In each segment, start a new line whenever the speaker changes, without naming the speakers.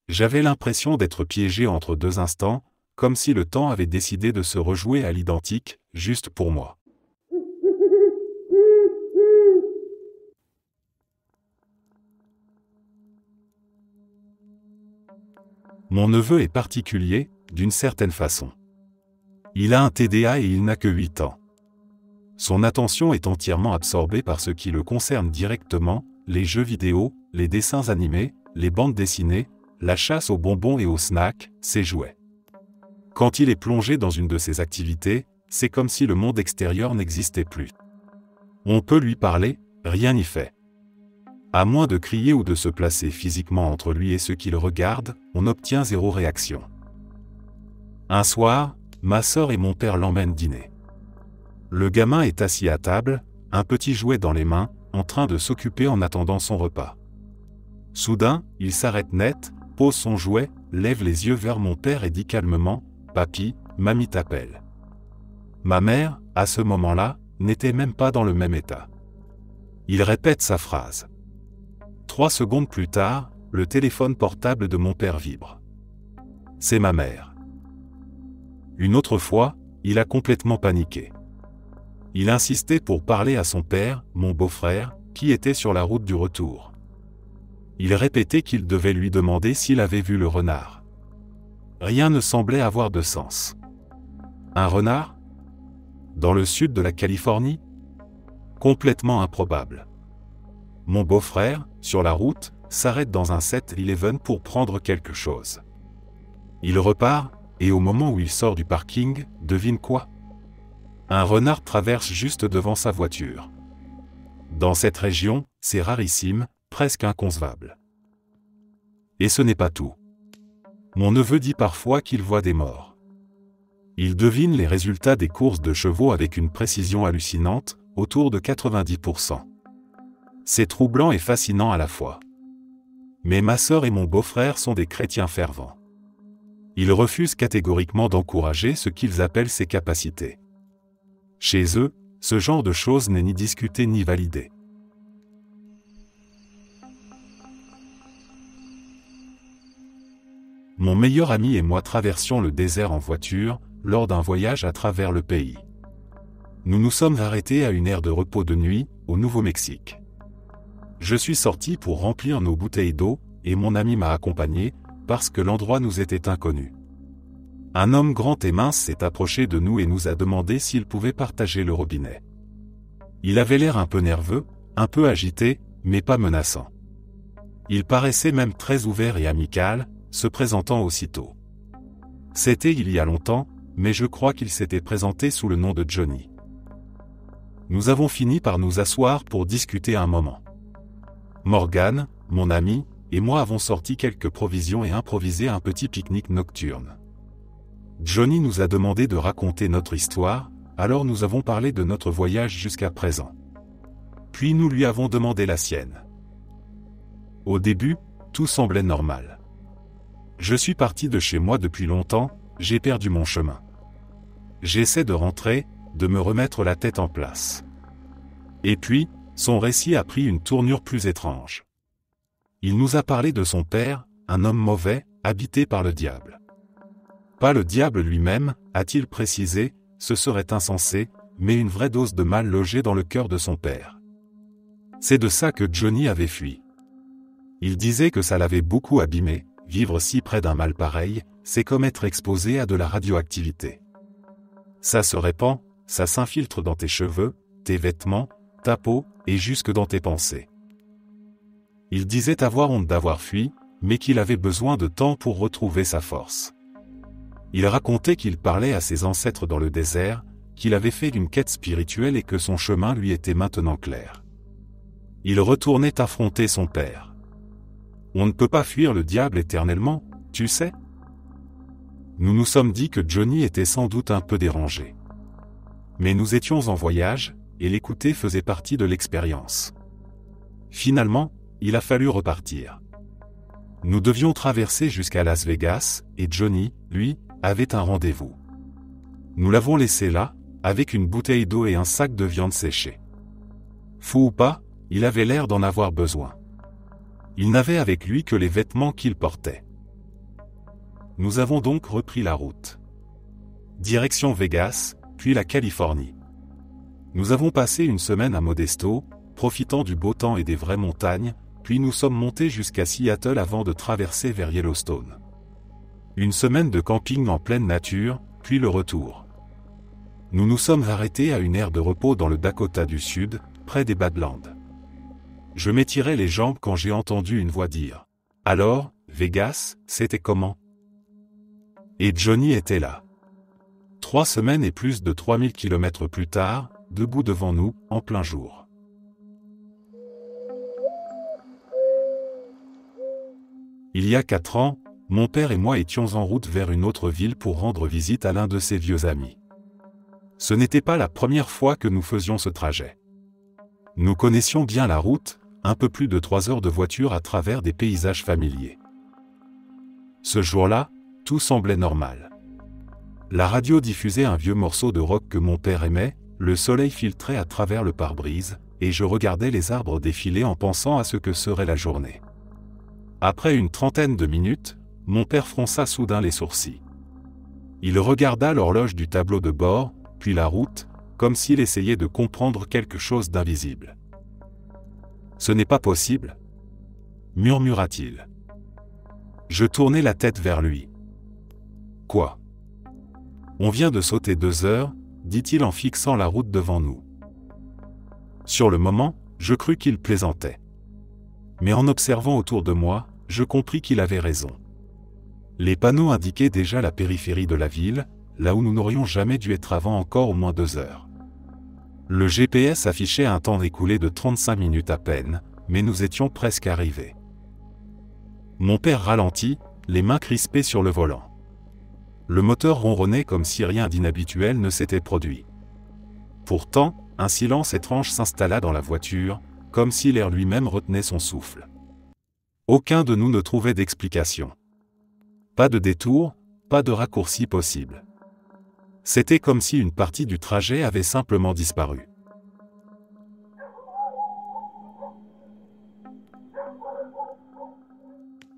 J'avais l'impression d'être piégé entre deux instants, comme si le temps avait décidé de se rejouer à l'identique, juste pour moi. Mon neveu est particulier, d'une certaine façon. Il a un TDA et il n'a que 8 ans. Son attention est entièrement absorbée par ce qui le concerne directement, les jeux vidéo, les dessins animés, les bandes dessinées, la chasse aux bonbons et aux snacks, ses jouets. Quand il est plongé dans une de ces activités, c'est comme si le monde extérieur n'existait plus. On peut lui parler, rien n'y fait. À moins de crier ou de se placer physiquement entre lui et ceux qui le regardent, on obtient zéro réaction. Un soir, ma sœur et mon père l'emmènent dîner. Le gamin est assis à table, un petit jouet dans les mains, en train de s'occuper en attendant son repas. Soudain, il s'arrête net, pose son jouet, lève les yeux vers mon père et dit calmement « Papy, mamie t'appelle ». Ma mère, à ce moment-là, n'était même pas dans le même état. Il répète sa phrase. 3 secondes plus tard, le téléphone portable de mon père vibre. C'est ma mère. Une autre fois, il a complètement paniqué. Il insistait pour parler à son père, mon beau-frère, qui était sur la route du retour. Il répétait qu'il devait lui demander s'il avait vu le renard. Rien ne semblait avoir de sens. Un renard ? Dans le sud de la Californie ? Complètement improbable. Mon beau-frère, sur la route, s'arrête dans un 7-Eleven pour prendre quelque chose. Il repart, et au moment où il sort du parking, devine quoi ? Un renard traverse juste devant sa voiture. Dans cette région, c'est rarissime, presque inconcevable. Et ce n'est pas tout. Mon neveu dit parfois qu'il voit des morts. Il devine les résultats des courses de chevaux avec une précision hallucinante, autour de 90%. C'est troublant et fascinant à la fois. Mais ma sœur et mon beau-frère sont des chrétiens fervents. Ils refusent catégoriquement d'encourager ce qu'ils appellent ses capacités. Chez eux, ce genre de choses n'est ni discuté ni validé. Mon meilleur ami et moi traversions le désert en voiture, lors d'un voyage à travers le pays. Nous nous sommes arrêtés à une aire de repos de nuit, au Nouveau-Mexique. Je suis sorti pour remplir nos bouteilles d'eau, et mon ami m'a accompagné, parce que l'endroit nous était inconnu. Un homme grand et mince s'est approché de nous et nous a demandé s'il pouvait partager le robinet. Il avait l'air un peu nerveux, un peu agité, mais pas menaçant. Il paraissait même très ouvert et amical, se présentant aussitôt. C'était il y a longtemps, mais je crois qu'il s'était présenté sous le nom de Johnny. Nous avons fini par nous asseoir pour discuter un moment. Morgan, mon ami, et moi avons sorti quelques provisions et improvisé un petit pique-nique nocturne. Johnny nous a demandé de raconter notre histoire, alors nous avons parlé de notre voyage jusqu'à présent. Puis nous lui avons demandé la sienne. Au début, tout semblait normal. Je suis parti de chez moi depuis longtemps, j'ai perdu mon chemin. J'essaie de rentrer, de me remettre la tête en place. Et puis, son récit a pris une tournure plus étrange. Il nous a parlé de son père, un homme mauvais, habité par le diable. Pas le diable lui-même, a-t-il précisé, ce serait insensé, mais une vraie dose de mal logé dans le cœur de son père. C'est de ça que Johnny avait fui. Il disait que ça l'avait beaucoup abîmé, vivre si près d'un mal pareil, c'est comme être exposé à de la radioactivité. Ça se répand, ça s'infiltre dans tes cheveux, tes vêtements, ta peau, et jusque dans tes pensées. Il disait avoir honte d'avoir fui, mais qu'il avait besoin de temps pour retrouver sa force. Il racontait qu'il parlait à ses ancêtres dans le désert, qu'il avait fait une quête spirituelle et que son chemin lui était maintenant clair. Il retournait affronter son père. On ne peut pas fuir le diable éternellement, tu sais ? Nous nous sommes dit que Johnny était sans doute un peu dérangé. Mais nous étions en voyage, et l'écouter faisait partie de l'expérience. Finalement, il a fallu repartir. Nous devions traverser jusqu'à Las Vegas, et Johnny, lui, avait un rendez-vous. Nous l'avons laissé là, avec une bouteille d'eau et un sac de viande séchée. Fou ou pas, il avait l'air d'en avoir besoin. Il n'avait avec lui que les vêtements qu'il portait. Nous avons donc repris la route. Direction Vegas, puis la Californie. Nous avons passé une semaine à Modesto, profitant du beau temps et des vraies montagnes, puis nous sommes montés jusqu'à Seattle avant de traverser vers Yellowstone. Une semaine de camping en pleine nature, puis le retour. Nous nous sommes arrêtés à une aire de repos dans le Dakota du Sud, près des Badlands. Je m'étirais les jambes quand j'ai entendu une voix dire « Alors, Vegas, c'était comment ?» Et Johnny était là. 3 semaines et plus de 3000 km plus tard, debout devant nous, en plein jour. Il y a 4 ans, mon père et moi étions en route vers une autre ville pour rendre visite à l'un de ses vieux amis. Ce n'était pas la première fois que nous faisions ce trajet. Nous connaissions bien la route, un peu plus de 3 heures de voiture à travers des paysages familiers. Ce jour-là, tout semblait normal. La radio diffusait un vieux morceau de rock que mon père aimait, le soleil filtrait à travers le pare-brise, et je regardais les arbres défiler en pensant à ce que serait la journée. Après une trentaine de minutes, mon père fronça soudain les sourcils. Il regarda l'horloge du tableau de bord, puis la route, comme s'il essayait de comprendre quelque chose d'invisible. « Ce n'est pas possible » murmura-t-il. Je tournai la tête vers lui. « Quoi ? On vient de sauter 2 heures, dit-il en fixant la route devant nous. Sur le moment, je crus qu'il plaisantait. Mais en observant autour de moi, je compris qu'il avait raison. Les panneaux indiquaient déjà la périphérie de la ville, là où nous n'aurions jamais dû être avant encore au moins 2 heures. Le GPS affichait un temps écoulé de 35 minutes à peine, mais nous étions presque arrivés. Mon père ralentit, les mains crispées sur le volant. Le moteur ronronnait comme si rien d'inhabituel ne s'était produit. Pourtant, un silence étrange s'installa dans la voiture, comme si l'air lui-même retenait son souffle. Aucun de nous ne trouvait d'explication. Pas de détour, pas de raccourci possible. C'était comme si une partie du trajet avait simplement disparu.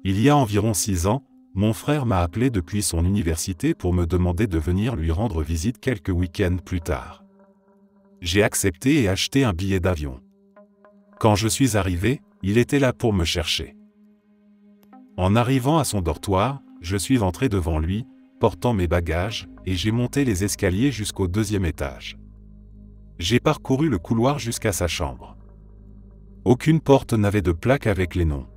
Il y a environ 6 ans, mon frère m'a appelé depuis son université pour me demander de venir lui rendre visite quelques week-ends plus tard. J'ai accepté et acheté un billet d'avion. Quand je suis arrivé, il était là pour me chercher. En arrivant à son dortoir, je suis entré devant lui, portant mes bagages, et j'ai monté les escaliers jusqu'au 2e étage. J'ai parcouru le couloir jusqu'à sa chambre. Aucune porte n'avait de plaque avec les noms.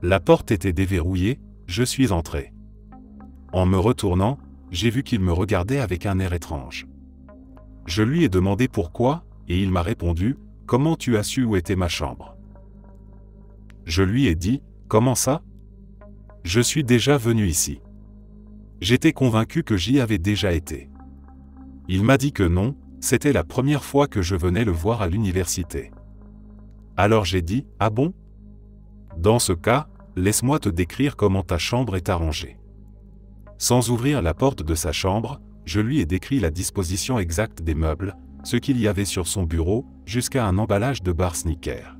La porte était déverrouillée, je suis entré. En me retournant, j'ai vu qu'il me regardait avec un air étrange. Je lui ai demandé pourquoi, et il m'a répondu « Comment tu as su où était ma chambre ?» Je lui ai dit « Comment ça ? Je suis déjà venu ici. » J'étais convaincu que j'y avais déjà été. Il m'a dit que non, c'était la première fois que je venais le voir à l'université. Alors j'ai dit « Ah bon ? Dans ce cas, laisse-moi te décrire comment ta chambre est arrangée. » Sans ouvrir la porte de sa chambre, je lui ai décrit la disposition exacte des meubles, ce qu'il y avait sur son bureau, jusqu'à un emballage de barres Snickers.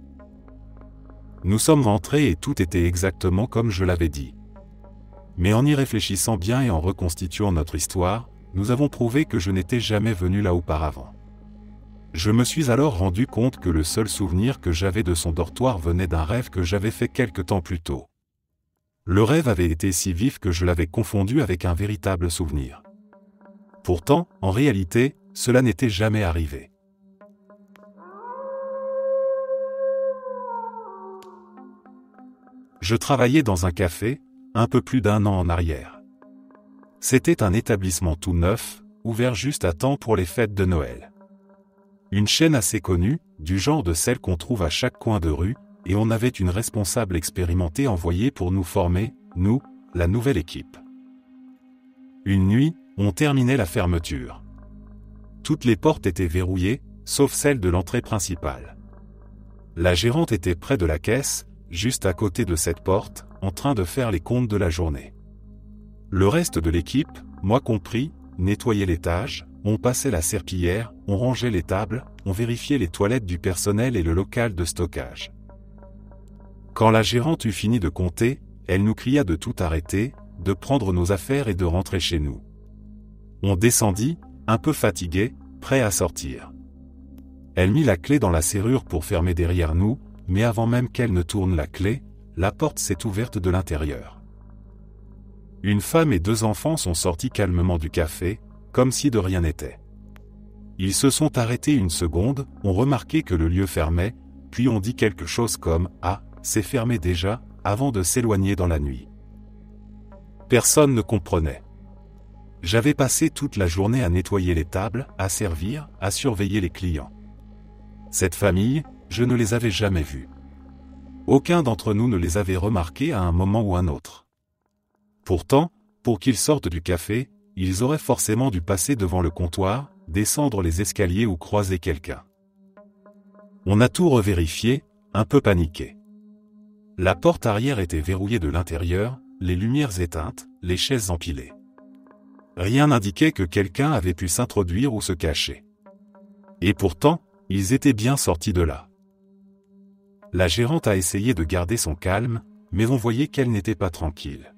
Nous sommes rentrés et tout était exactement comme je l'avais dit. Mais en y réfléchissant bien et en reconstituant notre histoire, nous avons prouvé que je n'étais jamais venu là auparavant. Je me suis alors rendu compte que le seul souvenir que j'avais de son dortoir venait d'un rêve que j'avais fait quelque temps plus tôt. Le rêve avait été si vif que je l'avais confondu avec un véritable souvenir. Pourtant, en réalité, cela n'était jamais arrivé. Je travaillais dans un café, un peu plus d'1 an en arrière. C'était un établissement tout neuf, ouvert juste à temps pour les fêtes de Noël. Une chaîne assez connue, du genre de celle qu'on trouve à chaque coin de rue, et on avait une responsable expérimentée envoyée pour nous former, nous, la nouvelle équipe. Une nuit, on terminait la fermeture. Toutes les portes étaient verrouillées, sauf celle de l'entrée principale. La gérante était près de la caisse, juste à côté de cette porte, en train de faire les comptes de la journée. Le reste de l'équipe, moi compris, nettoyait l'étage, on passait la serpillière, on rangeait les tables, on vérifiait les toilettes du personnel et le local de stockage. Quand la gérante eut fini de compter, elle nous cria de tout arrêter, de prendre nos affaires et de rentrer chez nous. On descendit, un peu fatigué, prêt à sortir. Elle mit la clé dans la serrure pour fermer derrière nous, mais avant même qu'elle ne tourne la clé, la porte s'est ouverte de l'intérieur. Une femme et 2 enfants sont sortis calmement du café, comme si de rien n'était. Ils se sont arrêtés une seconde, ont remarqué que le lieu fermait, puis ont dit quelque chose comme « Ah, c'est fermé déjà », avant de s'éloigner dans la nuit. Personne ne comprenait. J'avais passé toute la journée à nettoyer les tables, à servir, à surveiller les clients. Cette famille, je ne les avais jamais vus. Aucun d'entre nous ne les avait remarqués à un moment ou un autre. Pourtant, pour qu'ils sortent du café, ils auraient forcément dû passer devant le comptoir, descendre les escaliers ou croiser quelqu'un. On a tout revérifié, un peu paniqué. La porte arrière était verrouillée de l'intérieur, les lumières éteintes, les chaises empilées. Rien n'indiquait que quelqu'un avait pu s'introduire ou se cacher. Et pourtant, ils étaient bien sortis de là. La gérante a essayé de garder son calme, mais on voyait qu'elle n'était pas tranquille.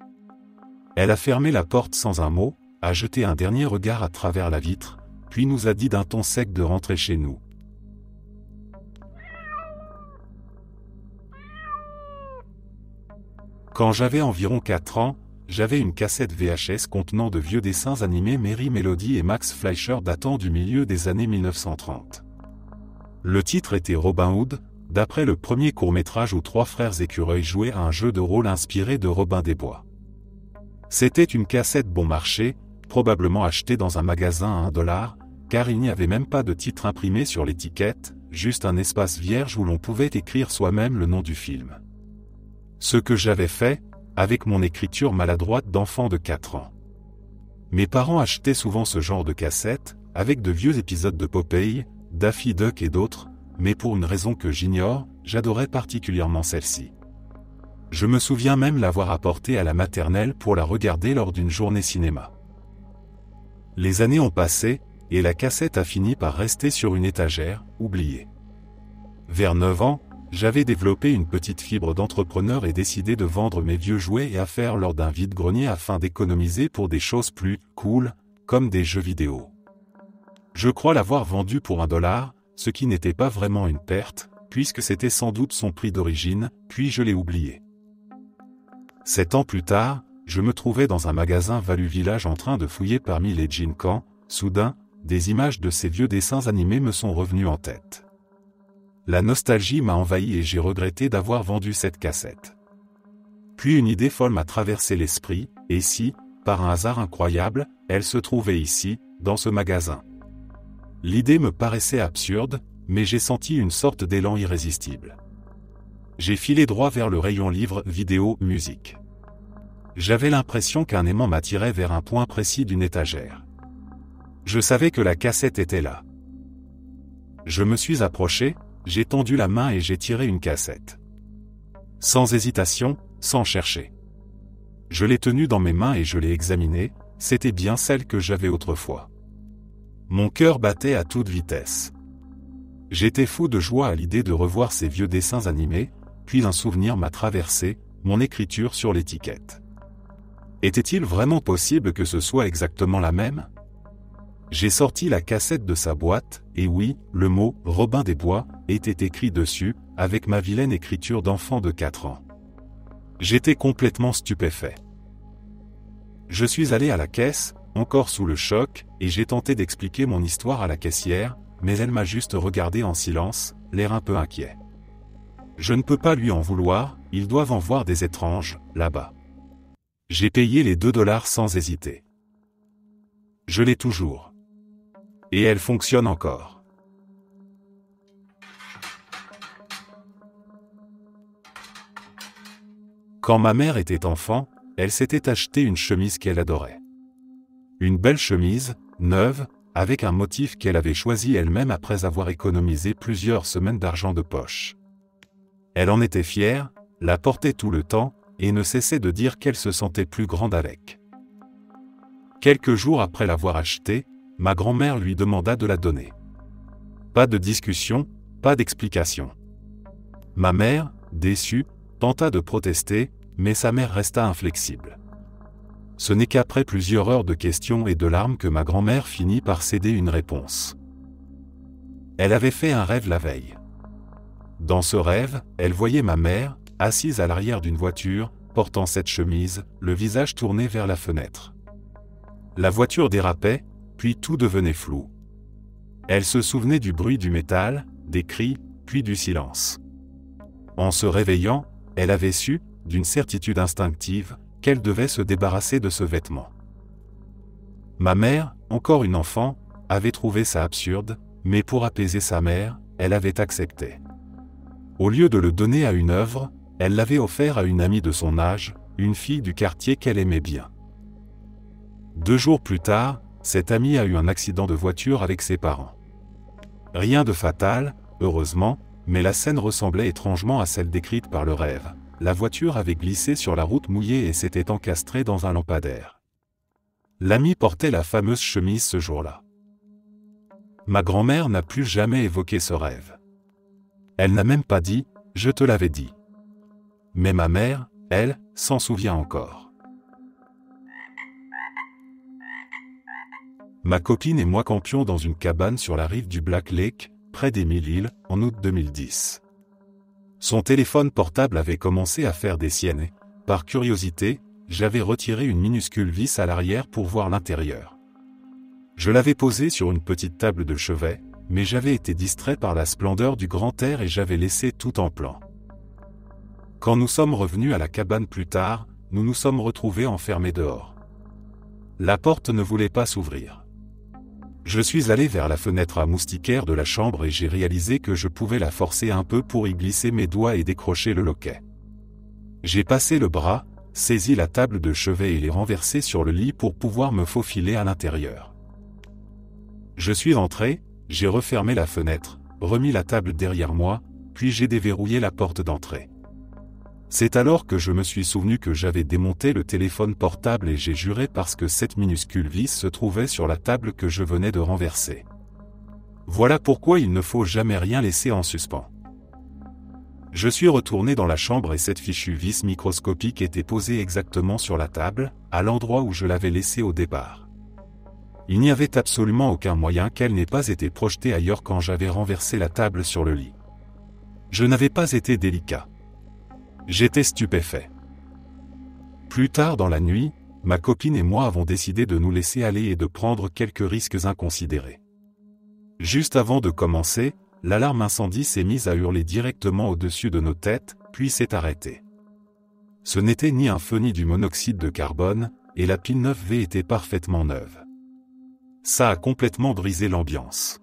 Elle a fermé la porte sans un mot, a jeté un dernier regard à travers la vitre, puis nous a dit d'un ton sec de rentrer chez nous. Quand j'avais environ 4 ans, j'avais une cassette VHS contenant de vieux dessins animés Merry Melody et Max Fleischer datant du milieu des années 1930. Le titre était Robin Hood, d'après le premier court-métrage où 3 frères écureuils jouaient à un jeu de rôle inspiré de Robin des Bois. C'était une cassette bon marché, probablement achetée dans un magasin à $1, car il n'y avait même pas de titre imprimé sur l'étiquette, juste un espace vierge où l'on pouvait écrire soi-même le nom du film. Ce que j'avais fait, avec mon écriture maladroite d'enfant de 4 ans. Mes parents achetaient souvent ce genre de cassettes, avec de vieux épisodes de Popeye, Daffy Duck et d'autres, mais pour une raison que j'ignore, j'adorais particulièrement celle-ci. Je me souviens même l'avoir apportée à la maternelle pour la regarder lors d'une journée cinéma. Les années ont passé, et la cassette a fini par rester sur une étagère, oubliée. Vers 9 ans, j'avais développé une petite fibre d'entrepreneur et décidé de vendre mes vieux jouets et affaires lors d'un vide-grenier afin d'économiser pour des choses plus « cool », comme des jeux vidéo. Je crois l'avoir vendu pour $1, ce qui n'était pas vraiment une perte, puisque c'était sans doute son prix d'origine, puis je l'ai oublié. 7 ans plus tard, je me trouvais dans un magasin Value Village en train de fouiller parmi les jeans quand, soudain, des images de ces vieux dessins animés me sont revenues en tête. La nostalgie m'a envahi et j'ai regretté d'avoir vendu cette cassette. Puis une idée folle m'a traversé l'esprit, et si, par un hasard incroyable, elle se trouvait ici, dans ce magasin. L'idée me paraissait absurde, mais j'ai senti une sorte d'élan irrésistible. J'ai filé droit vers le rayon livres, vidéo, musique. J'avais l'impression qu'un aimant m'attirait vers un point précis d'une étagère. Je savais que la cassette était là. Je me suis approché, j'ai tendu la main et j'ai tiré une cassette. Sans hésitation, sans chercher. Je l'ai tenue dans mes mains et je l'ai examinée, c'était bien celle que j'avais autrefois. Mon cœur battait à toute vitesse. J'étais fou de joie à l'idée de revoir ces vieux dessins animés, puis un souvenir m'a traversé, mon écriture sur l'étiquette. Était-il vraiment possible que ce soit exactement la même ? J'ai sorti la cassette de sa boîte, et oui, le mot « Robin des Bois » était écrit dessus, avec ma vilaine écriture d'enfant de 4 ans. J'étais complètement stupéfait. Je suis allé à la caisse, encore sous le choc, et j'ai tenté d'expliquer mon histoire à la caissière, mais elle m'a juste regardé en silence, l'air un peu inquiet. Je ne peux pas lui en vouloir, ils doivent en voir des étranges, là-bas. J'ai payé les $2 sans hésiter. Je l'ai toujours. Et elle fonctionne encore. Quand ma mère était enfant, elle s'était acheté une chemise qu'elle adorait. Une belle chemise, neuve, avec un motif qu'elle avait choisi elle-même après avoir économisé plusieurs semaines d'argent de poche. Elle en était fière, la portait tout le temps, et ne cessait de dire qu'elle se sentait plus grande avec. Quelques jours après l'avoir achetée, ma grand-mère lui demanda de la donner. Pas de discussion, pas d'explication. Ma mère, déçue, tenta de protester, mais sa mère resta inflexible. Ce n'est qu'après plusieurs heures de questions et de larmes que ma grand-mère finit par céder une réponse. Elle avait fait un rêve la veille. Dans ce rêve, elle voyait ma mère, assise à l'arrière d'une voiture, portant cette chemise, le visage tourné vers la fenêtre. La voiture dérapait, puis tout devenait flou. Elle se souvenait du bruit du métal, des cris, puis du silence. En se réveillant, elle avait su, d'une certitude instinctive, qu'elle devait se débarrasser de ce vêtement. Ma mère, encore une enfant, avait trouvé ça absurde, mais pour apaiser sa mère, elle avait accepté. Au lieu de le donner à une œuvre, elle l'avait offert à une amie de son âge, une fille du quartier qu'elle aimait bien. 2 jours plus tard, cette amie a eu un accident de voiture avec ses parents. Rien de fatal, heureusement, mais la scène ressemblait étrangement à celle décrite par le rêve. La voiture avait glissé sur la route mouillée et s'était encastrée dans un lampadaire. L'amie portait la fameuse chemise ce jour-là. Ma grand-mère n'a plus jamais évoqué ce rêve. Elle n'a même pas dit « je te l'avais dit ». Mais ma mère, elle, s'en souvient encore. Ma copine et moi campions dans une cabane sur la rive du Black Lake, près d'Emile, en août 2010. Son téléphone portable avait commencé à faire des siennes et, par curiosité, j'avais retiré une minuscule vis à l'arrière pour voir l'intérieur. Je l'avais posé sur une petite table de chevet, mais j'avais été distrait par la splendeur du grand air et j'avais laissé tout en plan. Quand nous sommes revenus à la cabane plus tard, nous nous sommes retrouvés enfermés dehors. La porte ne voulait pas s'ouvrir. Je suis allé vers la fenêtre à moustiquaire de la chambre et j'ai réalisé que je pouvais la forcer un peu pour y glisser mes doigts et décrocher le loquet. J'ai passé le bras, saisi la table de chevet et l'ai renversée sur le lit pour pouvoir me faufiler à l'intérieur. Je suis entré, j'ai refermé la fenêtre, remis la table derrière moi, puis j'ai déverrouillé la porte d'entrée. C'est alors que je me suis souvenu que j'avais démonté le téléphone portable et j'ai juré parce que cette minuscule vis se trouvait sur la table que je venais de renverser. Voilà pourquoi il ne faut jamais rien laisser en suspens. Je suis retourné dans la chambre et cette fichue vis microscopique était posée exactement sur la table, à l'endroit où je l'avais laissée au départ. Il n'y avait absolument aucun moyen qu'elle n'ait pas été projetée ailleurs quand j'avais renversé la table sur le lit. Je n'avais pas été délicat. J'étais stupéfait. Plus tard dans la nuit, ma copine et moi avons décidé de nous laisser aller et de prendre quelques risques inconsidérés. Juste avant de commencer, l'alarme incendie s'est mise à hurler directement au-dessus de nos têtes, puis s'est arrêtée. Ce n'était ni un feu ni du monoxyde de carbone, et la pile 9V était parfaitement neuve. Ça a complètement brisé l'ambiance.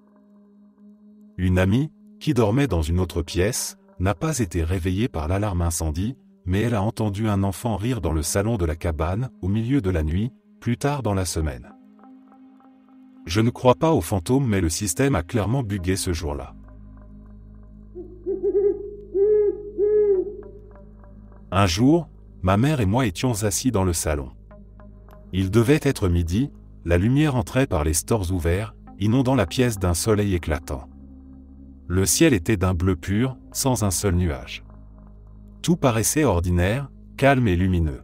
Une amie, qui dormait dans une autre pièce, n'a pas été réveillée par l'alarme incendie, mais elle a entendu un enfant rire dans le salon de la cabane, au milieu de la nuit, plus tard dans la semaine. Je ne crois pas aux fantômes mais le système a clairement bugué ce jour-là. Un jour, ma mère et moi étions assis dans le salon. Il devait être midi, la lumière entrait par les stores ouverts, inondant la pièce d'un soleil éclatant. Le ciel était d'un bleu pur, sans un seul nuage. Tout paraissait ordinaire, calme et lumineux.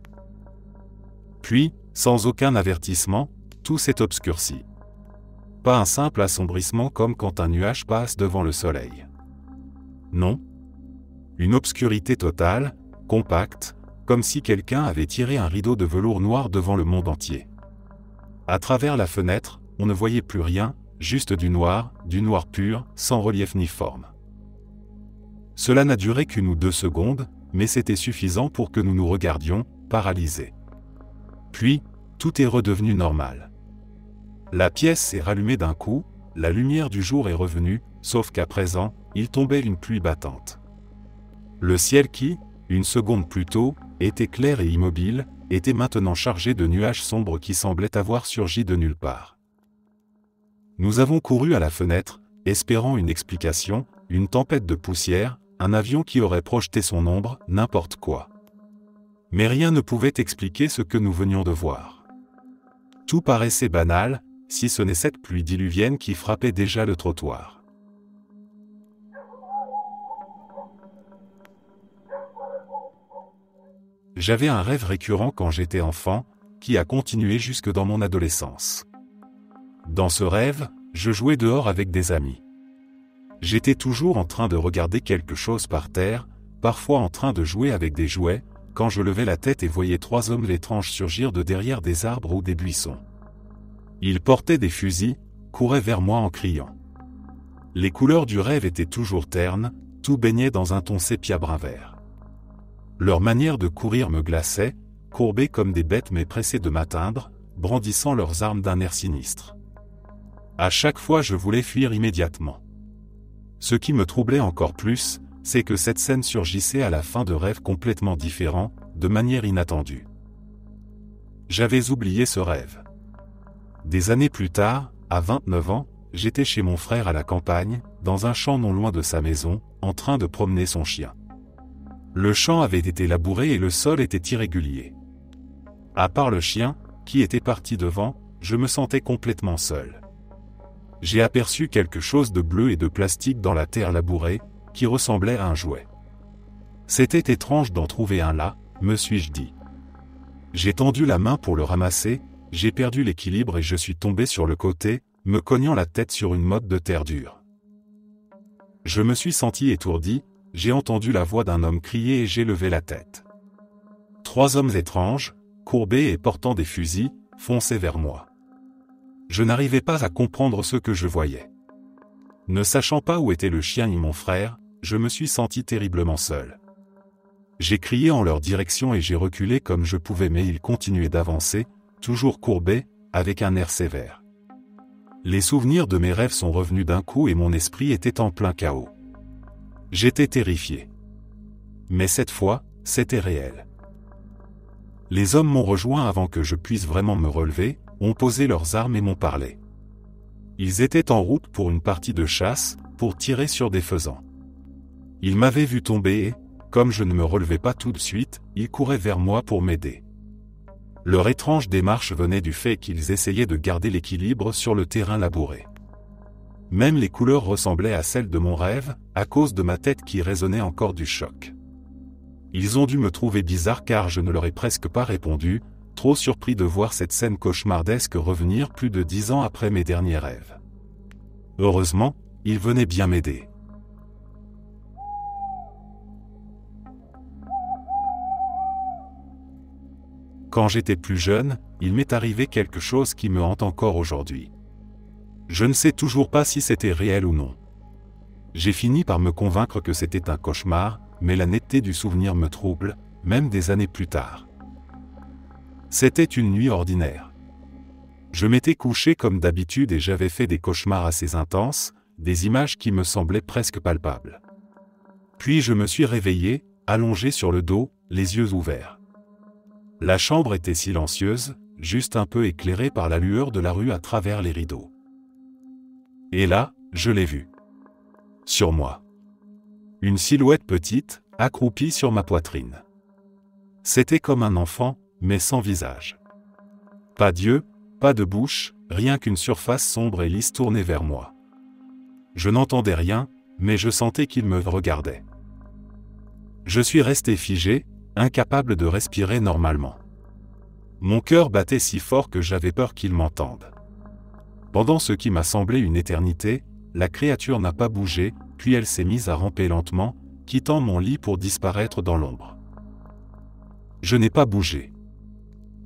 Puis, sans aucun avertissement, tout s'est obscurci. Pas un simple assombrissement comme quand un nuage passe devant le soleil. Non. Une obscurité totale, compacte, comme si quelqu'un avait tiré un rideau de velours noir devant le monde entier. À travers la fenêtre, on ne voyait plus rien, juste du noir pur, sans relief ni forme. Cela n'a duré qu'1 ou 2 secondes, mais c'était suffisant pour que nous nous regardions, paralysés. Puis, tout est redevenu normal. La pièce s'est rallumée d'un coup, la lumière du jour est revenue, sauf qu'à présent, il tombait une pluie battante. Le ciel qui, une seconde plus tôt, était clair et immobile, était maintenant chargé de nuages sombres qui semblaient avoir surgi de nulle part. Nous avons couru à la fenêtre, espérant une explication, une tempête de poussière, un avion qui aurait projeté son ombre, n'importe quoi. Mais rien ne pouvait expliquer ce que nous venions de voir. Tout paraissait banal, si ce n'est cette pluie diluvienne qui frappait déjà le trottoir. J'avais un rêve récurrent quand j'étais enfant, qui a continué jusque dans mon adolescence. Dans ce rêve, je jouais dehors avec des amis. J'étais toujours en train de regarder quelque chose par terre, parfois en train de jouer avec des jouets, quand je levais la tête et voyais 3 hommes étranges surgir de derrière des arbres ou des buissons. Ils portaient des fusils, couraient vers moi en criant. Les couleurs du rêve étaient toujours ternes, tout baignait dans un ton sépia brun vert. Leur manière de courir me glaçait, courbés comme des bêtes mais pressés de m'atteindre, brandissant leurs armes d'un air sinistre. À chaque fois je voulais fuir immédiatement. Ce qui me troublait encore plus, c'est que cette scène surgissait à la fin de rêves complètement différents, de manière inattendue. J'avais oublié ce rêve. Des années plus tard, à 29 ans, j'étais chez mon frère à la campagne, dans un champ non loin de sa maison, en train de promener son chien. Le champ avait été labouré et le sol était irrégulier. À part le chien, qui était parti devant, je me sentais complètement seul. J'ai aperçu quelque chose de bleu et de plastique dans la terre labourée, qui ressemblait à un jouet. C'était étrange d'en trouver un là, me suis-je dit. J'ai tendu la main pour le ramasser, j'ai perdu l'équilibre et je suis tombé sur le côté, me cognant la tête sur une motte de terre dure. Je me suis senti étourdi, j'ai entendu la voix d'un homme crier et j'ai levé la tête. 3 hommes étranges, courbés et portant des fusils, fonçaient vers moi. Je n'arrivais pas à comprendre ce que je voyais. Ne sachant pas où était le chien ni mon frère, je me suis senti terriblement seul. J'ai crié en leur direction et j'ai reculé comme je pouvais mais ils continuaient d'avancer, toujours courbés, avec un air sévère. Les souvenirs de mes rêves sont revenus d'un coup et mon esprit était en plein chaos. J'étais terrifié. Mais cette fois, c'était réel. Les hommes m'ont rejoint avant que je puisse vraiment me relever, ont posé leurs armes et m'ont parlé. Ils étaient en route pour une partie de chasse, pour tirer sur des faisans. Ils m'avaient vu tomber et, comme je ne me relevais pas tout de suite, ils couraient vers moi pour m'aider. Leur étrange démarche venait du fait qu'ils essayaient de garder l'équilibre sur le terrain labouré. Même les couleurs ressemblaient à celles de mon rêve, à cause de ma tête qui résonnait encore du choc. Ils ont dû me trouver bizarre car je ne leur ai presque pas répondu, trop surpris de voir cette scène cauchemardesque revenir plus de 10 ans après mes derniers rêves. Heureusement, ils venaient bien m'aider. Quand j'étais plus jeune, il m'est arrivé quelque chose qui me hante encore aujourd'hui. Je ne sais toujours pas si c'était réel ou non. J'ai fini par me convaincre que c'était un cauchemar, mais la netteté du souvenir me trouble, même des années plus tard. C'était une nuit ordinaire. Je m'étais couché comme d'habitude et j'avais fait des cauchemars assez intenses, des images qui me semblaient presque palpables. Puis je me suis réveillé, allongé sur le dos, les yeux ouverts. La chambre était silencieuse, juste un peu éclairée par la lueur de la rue à travers les rideaux. Et là, je l'ai vu. Sur moi. Une silhouette petite, accroupie sur ma poitrine. C'était comme un enfant, mais sans visage. Pas d'yeux, pas de bouche, rien qu'une surface sombre et lisse tournée vers moi. Je n'entendais rien, mais je sentais qu'il me regardait. Je suis resté figé, incapable de respirer normalement. Mon cœur battait si fort que j'avais peur qu'il m'entende. Pendant ce qui m'a semblé une éternité, la créature n'a pas bougé, puis elle s'est mise à ramper lentement, quittant mon lit pour disparaître dans l'ombre. Je n'ai pas bougé.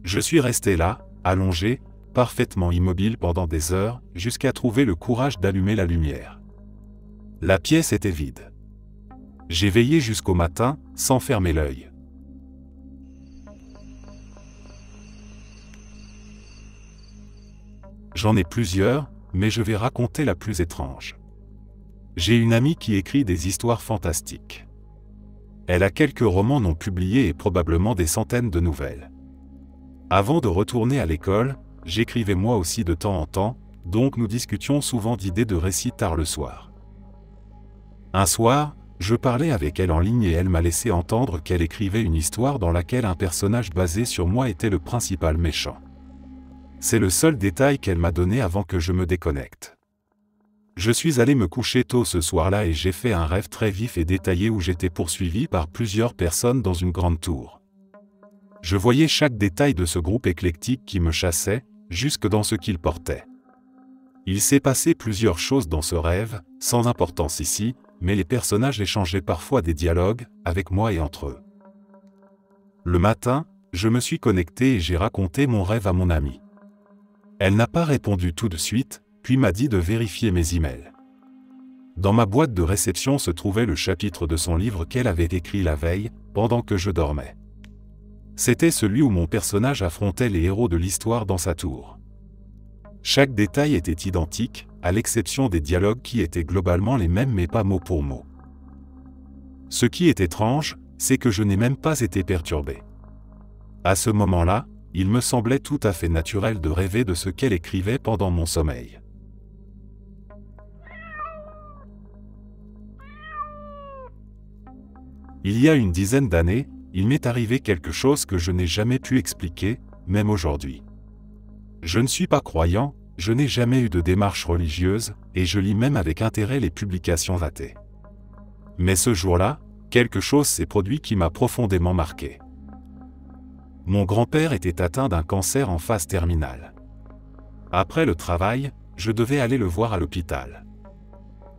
Je suis resté là, allongé, parfaitement immobile pendant des heures, jusqu'à trouver le courage d'allumer la lumière. La pièce était vide. J'ai veillé jusqu'au matin, sans fermer l'œil. J'en ai plusieurs, mais je vais raconter la plus étrange. J'ai une amie qui écrit des histoires fantastiques. Elle a quelques romans non publiés et probablement des centaines de nouvelles. Avant de retourner à l'école, j'écrivais moi aussi de temps en temps, donc nous discutions souvent d'idées de récits tard le soir. Un soir, je parlais avec elle en ligne et elle m'a laissé entendre qu'elle écrivait une histoire dans laquelle un personnage basé sur moi était le principal méchant. C'est le seul détail qu'elle m'a donné avant que je me déconnecte. Je suis allé me coucher tôt ce soir-là et j'ai fait un rêve très vif et détaillé où j'étais poursuivi par plusieurs personnes dans une grande tour. Je voyais chaque détail de ce groupe éclectique qui me chassait, jusque dans ce qu'il portait. Il s'est passé plusieurs choses dans ce rêve, sans importance ici, mais les personnages échangeaient parfois des dialogues, avec moi et entre eux. Le matin, je me suis connecté et j'ai raconté mon rêve à mon amie. Elle n'a pas répondu tout de suite, puis m'a dit de vérifier mes emails. Dans ma boîte de réception se trouvait le chapitre de son livre qu'elle avait écrit la veille, pendant que je dormais. C'était celui où mon personnage affrontait les héros de l'histoire dans sa tour. Chaque détail était identique, à l'exception des dialogues qui étaient globalement les mêmes mais pas mot pour mot. Ce qui est étrange, c'est que je n'ai même pas été perturbé. À ce moment-là, il me semblait tout à fait naturel de rêver de ce qu'elle écrivait pendant mon sommeil. Il y a une dizaine d'années, il m'est arrivé quelque chose que je n'ai jamais pu expliquer, même aujourd'hui. Je ne suis pas croyant, je n'ai jamais eu de démarche religieuse, et je lis même avec intérêt les publications athées. Mais ce jour-là, quelque chose s'est produit qui m'a profondément marqué. Mon grand-père était atteint d'un cancer en phase terminale. Après le travail, je devais aller le voir à l'hôpital.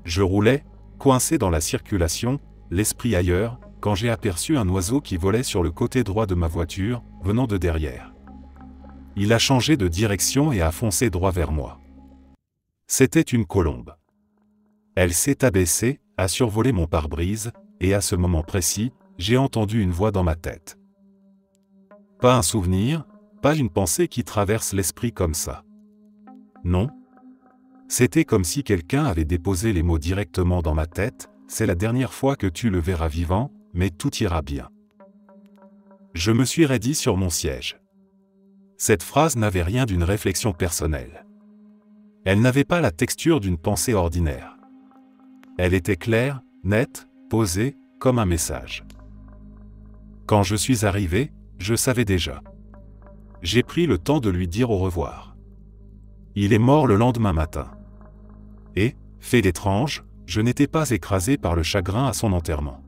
Je roulais, coincé dans la circulation, l'esprit ailleurs, quand j'ai aperçu un oiseau qui volait sur le côté droit de ma voiture, venant de derrière. Il a changé de direction et a foncé droit vers moi. C'était une colombe. Elle s'est abaissée, a survolé mon pare-brise, et à ce moment précis, j'ai entendu une voix dans ma tête. Pas un souvenir, pas une pensée qui traverse l'esprit comme ça. Non. C'était comme si quelqu'un avait déposé les mots directement dans ma tête, c'est la dernière fois que tu le verras vivant, mais tout ira bien. Je me suis raidi sur mon siège. Cette phrase n'avait rien d'une réflexion personnelle. Elle n'avait pas la texture d'une pensée ordinaire. Elle était claire, nette, posée, comme un message. Quand je suis arrivé, je savais déjà. J'ai pris le temps de lui dire au revoir. Il est mort le lendemain matin. Et, fait d'étrange, je n'étais pas écrasé par le chagrin à son enterrement.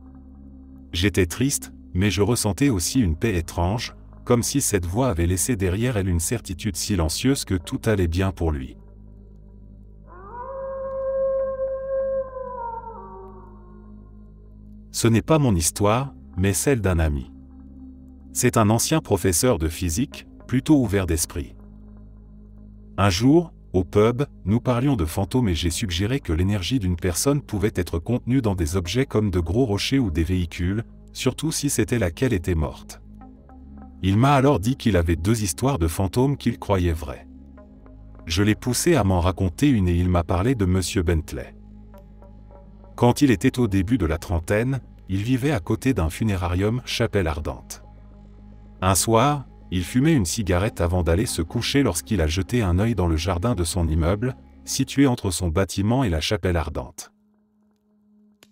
J'étais triste, mais je ressentais aussi une paix étrange, comme si cette voix avait laissé derrière elle une certitude silencieuse que tout allait bien pour lui. Ce n'est pas mon histoire, mais celle d'un ami. C'est un ancien professeur de physique, plutôt ouvert d'esprit. Un jour, au pub, nous parlions de fantômes et j'ai suggéré que l'énergie d'une personne pouvait être contenue dans des objets comme de gros rochers ou des véhicules, surtout si c'était laquelle était morte. Il m'a alors dit qu'il avait 2 histoires de fantômes qu'il croyait vraies. Je l'ai poussé à m'en raconter une et il m'a parlé de Monsieur Bentley. Quand il était au début de la trentaine, il vivait à côté d'un funérarium Chapelle Ardente. Un soir, il fumait une cigarette avant d'aller se coucher lorsqu'il a jeté un œil dans le jardin de son immeuble, situé entre son bâtiment et la Chapelle Ardente.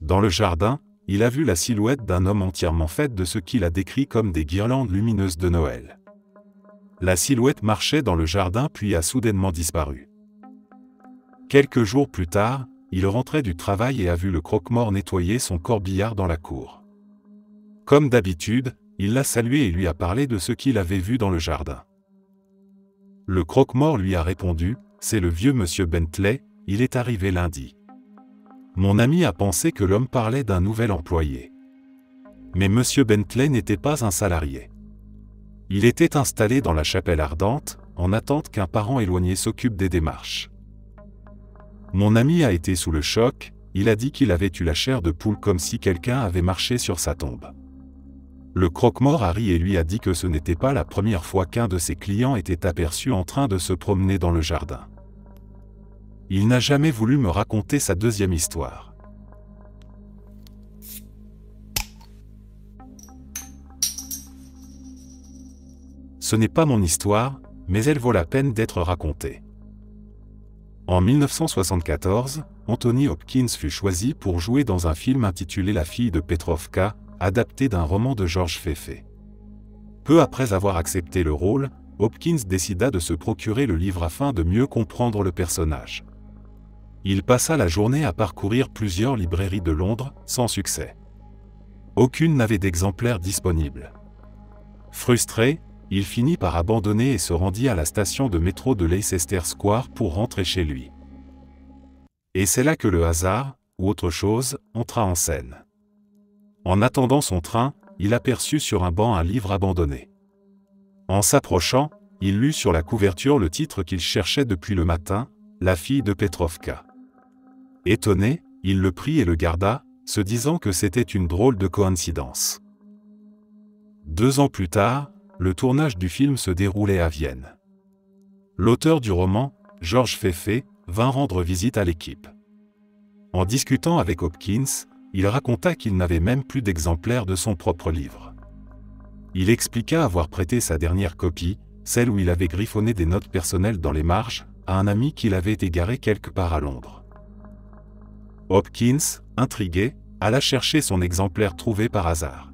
Dans le jardin, il a vu la silhouette d'un homme entièrement faite de ce qu'il a décrit comme des guirlandes lumineuses de Noël. La silhouette marchait dans le jardin puis a soudainement disparu. Quelques jours plus tard, il rentrait du travail et a vu le croque-mort nettoyer son corbillard dans la cour. Comme d'habitude, il l'a salué et lui a parlé de ce qu'il avait vu dans le jardin. Le croque-mort lui a répondu, « C'est le vieux monsieur Bentley, il est arrivé lundi. » Mon ami a pensé que l'homme parlait d'un nouvel employé. Mais monsieur Bentley n'était pas un salarié. Il était installé dans la Chapelle Ardente, en attente qu'un parent éloigné s'occupe des démarches. Mon ami a été sous le choc, il a dit qu'il avait eu la chair de poule comme si quelqu'un avait marché sur sa tombe. Le croque-mort a ri et lui a dit que ce n'était pas la première fois qu'un de ses clients était aperçu en train de se promener dans le jardin. Il n'a jamais voulu me raconter sa deuxième histoire. Ce n'est pas mon histoire, mais elle vaut la peine d'être racontée. En 1974, Anthony Hopkins fut choisi pour jouer dans un film intitulé La fille de Petrovka, adapté d'un roman de Georges Feffer. Peu après avoir accepté le rôle, Hopkins décida de se procurer le livre afin de mieux comprendre le personnage. Il passa la journée à parcourir plusieurs librairies de Londres, sans succès. Aucune n'avait d'exemplaire disponible. Frustré, il finit par abandonner et se rendit à la station de métro de Leicester Square pour rentrer chez lui. Et c'est là que le hasard, ou autre chose, entra en scène. En attendant son train, il aperçut sur un banc un livre abandonné. En s'approchant, il lut sur la couverture le titre qu'il cherchait depuis le matin, La fille de Petrovka. Étonné, il le prit et le garda, se disant que c'était une drôle de coïncidence. 2 ans plus tard, le tournage du film se déroulait à Vienne. L'auteur du roman, Georges Feyfé, vint rendre visite à l'équipe. En discutant avec Hopkins, il raconta qu'il n'avait même plus d'exemplaires de son propre livre. Il expliqua avoir prêté sa dernière copie, celle où il avait griffonné des notes personnelles dans les marges, à un ami qu'il avait égaré quelque part à Londres. Hopkins, intrigué, alla chercher son exemplaire trouvé par hasard.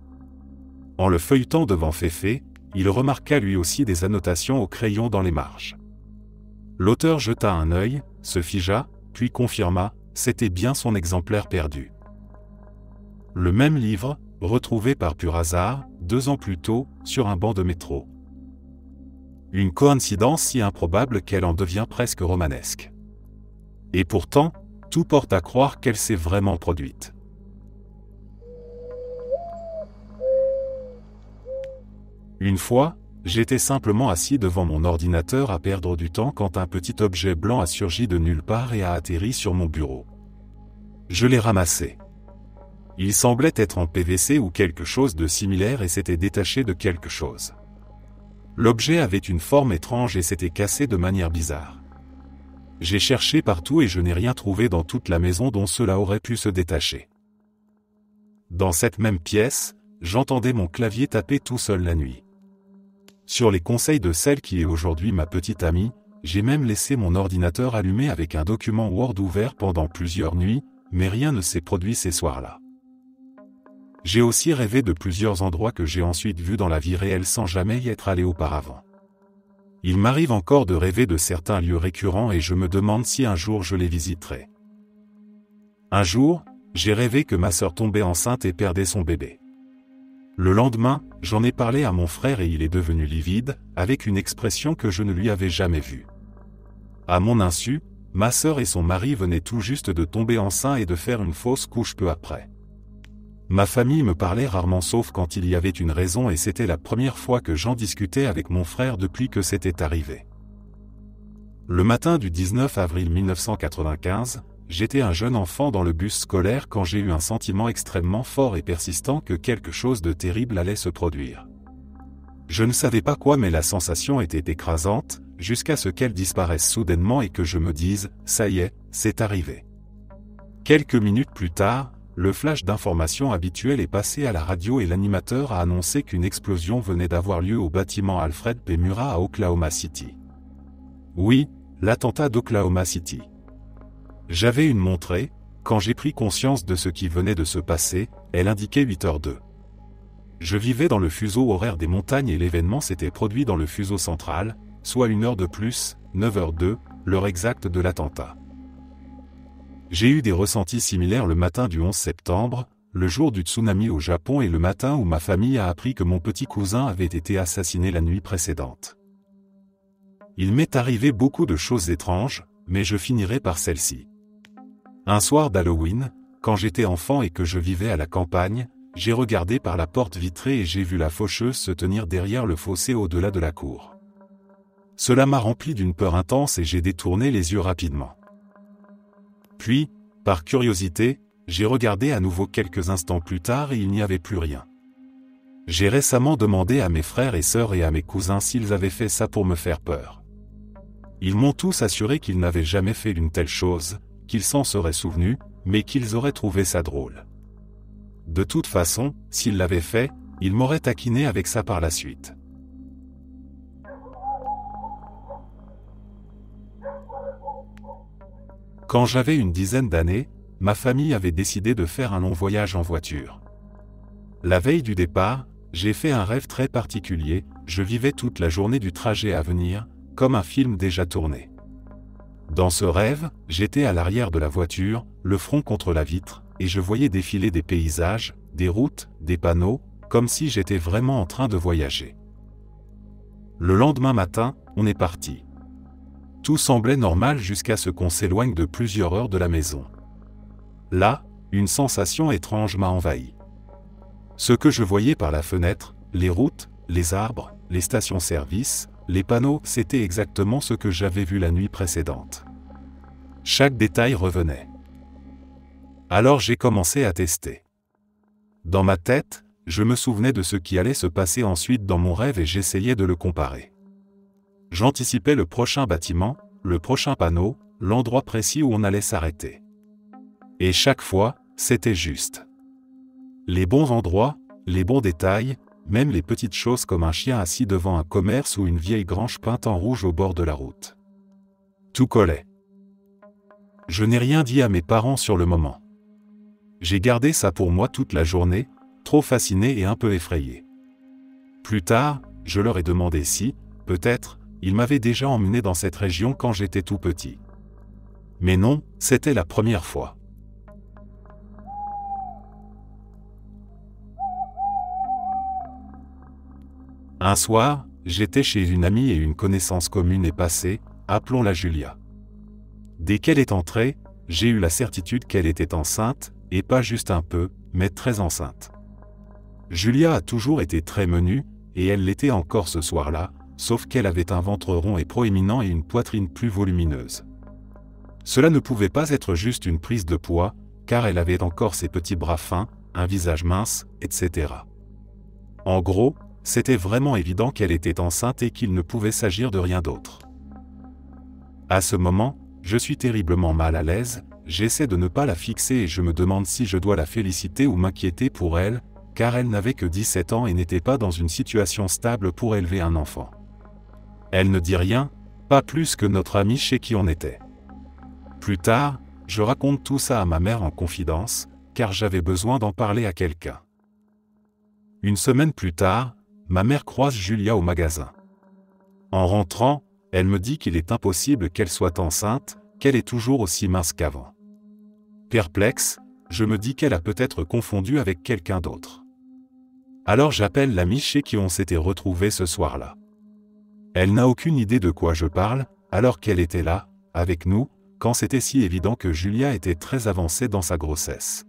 En le feuilletant devant Feyfé, il remarqua lui aussi des annotations au crayon dans les marges. L'auteur jeta un œil, se figea, puis confirma, c'était bien son exemplaire perdu. Le même livre, retrouvé par pur hasard, 2 ans plus tôt, sur un banc de métro. Une coïncidence si improbable qu'elle en devient presque romanesque. Et pourtant, tout porte à croire qu'elle s'est vraiment produite. Une fois, j'étais simplement assis devant mon ordinateur à perdre du temps quand un petit objet blanc a surgi de nulle part et a atterri sur mon bureau. Je l'ai ramassé. Il semblait être en PVC ou quelque chose de similaire et s'était détaché de quelque chose. L'objet avait une forme étrange et s'était cassé de manière bizarre. J'ai cherché partout et je n'ai rien trouvé dans toute la maison dont cela aurait pu se détacher. Dans cette même pièce, j'entendais mon clavier taper tout seul la nuit. Sur les conseils de celle qui est aujourd'hui ma petite amie, j'ai même laissé mon ordinateur allumé avec un document Word ouvert pendant plusieurs nuits, mais rien ne s'est produit ces soirs-là. J'ai aussi rêvé de plusieurs endroits que j'ai ensuite vus dans la vie réelle sans jamais y être allé auparavant. Il m'arrive encore de rêver de certains lieux récurrents et je me demande si un jour je les visiterai. Un jour, j'ai rêvé que ma sœur tombait enceinte et perdait son bébé. Le lendemain, j'en ai parlé à mon frère et il est devenu livide, avec une expression que je ne lui avais jamais vue. À mon insu, ma sœur et son mari venaient tout juste de tomber enceints et de faire une fausse couche peu après. Ma famille me parlait rarement sauf quand il y avait une raison et c'était la première fois que j'en discutais avec mon frère depuis que c'était arrivé. Le matin du 19 avril 1995, j'étais un jeune enfant dans le bus scolaire quand j'ai eu un sentiment extrêmement fort et persistant que quelque chose de terrible allait se produire. Je ne savais pas quoi mais la sensation était écrasante, jusqu'à ce qu'elle disparaisse soudainement et que je me dise « ça y est, c'est arrivé ». Quelques minutes plus tard, le flash d'information habituel est passé à la radio et l'animateur a annoncé qu'une explosion venait d'avoir lieu au bâtiment Alfred P. Murrah à Oklahoma City. Oui, l'attentat d'Oklahoma City. J'avais une montrée, quand j'ai pris conscience de ce qui venait de se passer, elle indiquait 8h02. Je vivais dans le fuseau horaire des montagnes et l'événement s'était produit dans le fuseau central, soit 1 heure de plus, 9h02, l'heure exacte de l'attentat. J'ai eu des ressentis similaires le matin du 11 septembre, le jour du tsunami au Japon et le matin où ma famille a appris que mon petit cousin avait été assassiné la nuit précédente. Il m'est arrivé beaucoup de choses étranges, mais je finirai par celle-ci. Un soir d'Halloween, quand j'étais enfant et que je vivais à la campagne, j'ai regardé par la porte vitrée et j'ai vu la faucheuse se tenir derrière le fossé au-delà de la cour. Cela m'a rempli d'une peur intense et j'ai détourné les yeux rapidement. Puis, par curiosité, j'ai regardé à nouveau quelques instants plus tard et il n'y avait plus rien. J'ai récemment demandé à mes frères et sœurs et à mes cousins s'ils avaient fait ça pour me faire peur. Ils m'ont tous assuré qu'ils n'avaient jamais fait une telle chose, qu'ils s'en seraient souvenus, mais qu'ils auraient trouvé ça drôle. De toute façon, s'ils l'avaient fait, ils m'auraient taquiné avec ça par la suite. Quand j'avais une dizaine d'années, ma famille avait décidé de faire un long voyage en voiture. La veille du départ, j'ai fait un rêve très particulier, je vivais toute la journée du trajet à venir, comme un film déjà tourné. Dans ce rêve, j'étais à l'arrière de la voiture, le front contre la vitre, et je voyais défiler des paysages, des routes, des panneaux, comme si j'étais vraiment en train de voyager. Le lendemain matin, on est parti. Tout semblait normal jusqu'à ce qu'on s'éloigne de plusieurs heures de la maison. Là, une sensation étrange m'a envahi. Ce que je voyais par la fenêtre, les routes, les arbres, les stations-service, les panneaux, c'était exactement ce que j'avais vu la nuit précédente. Chaque détail revenait. Alors j'ai commencé à tester. Dans ma tête, je me souvenais de ce qui allait se passer ensuite dans mon rêve et j'essayais de le comparer. J'anticipais le prochain bâtiment, le prochain panneau, l'endroit précis où on allait s'arrêter. Et chaque fois, c'était juste. Les bons endroits, les bons détails, même les petites choses comme un chien assis devant un commerce ou une vieille grange peinte en rouge au bord de la route. Tout collait. Je n'ai rien dit à mes parents sur le moment. J'ai gardé ça pour moi toute la journée, trop fasciné et un peu effrayé. Plus tard, je leur ai demandé si, peut-être, ils m'avaient déjà emmené dans cette région quand j'étais tout petit. Mais non, c'était la première fois. Un soir, j'étais chez une amie et une connaissance commune est passée, appelons-la Julia. Dès qu'elle est entrée, j'ai eu la certitude qu'elle était enceinte, et pas juste un peu, mais très enceinte. Julia a toujours été très menue, et elle l'était encore ce soir-là, sauf qu'elle avait un ventre rond et proéminent et une poitrine plus volumineuse. Cela ne pouvait pas être juste une prise de poids, car elle avait encore ses petits bras fins, un visage mince, etc. En gros, c'était vraiment évident qu'elle était enceinte et qu'il ne pouvait s'agir de rien d'autre. À ce moment, je suis terriblement mal à l'aise, j'essaie de ne pas la fixer et je me demande si je dois la féliciter ou m'inquiéter pour elle, car elle n'avait que 17 ans et n'était pas dans une situation stable pour élever un enfant. Elle ne dit rien, pas plus que notre amie chez qui on était. Plus tard, je raconte tout ça à ma mère en confidence, car j'avais besoin d'en parler à quelqu'un. Une semaine plus tard, ma mère croise Julia au magasin. En rentrant, elle me dit qu'il est impossible qu'elle soit enceinte, qu'elle est toujours aussi mince qu'avant. Perplexe, je me dis qu'elle a peut-être confondu avec quelqu'un d'autre. Alors j'appelle l'amie chez qui on s'était retrouvés ce soir-là. Elle n'a aucune idée de quoi je parle, alors qu'elle était là, avec nous, quand c'était si évident que Julia était très avancée dans sa grossesse.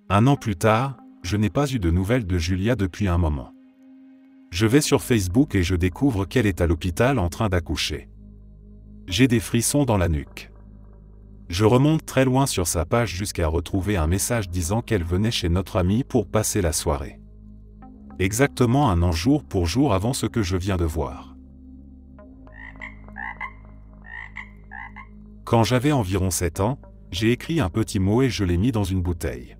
1 an plus tard, je n'ai pas eu de nouvelles de Julia depuis un moment. Je vais sur Facebook et je découvre qu'elle est à l'hôpital en train d'accoucher. J'ai des frissons dans la nuque. Je remonte très loin sur sa page jusqu'à retrouver un message disant qu'elle venait chez notre amie pour passer la soirée. Exactement 1 an jour pour jour avant ce que je viens de voir. Quand j'avais environ 7 ans, j'ai écrit un petit mot et je l'ai mis dans une bouteille.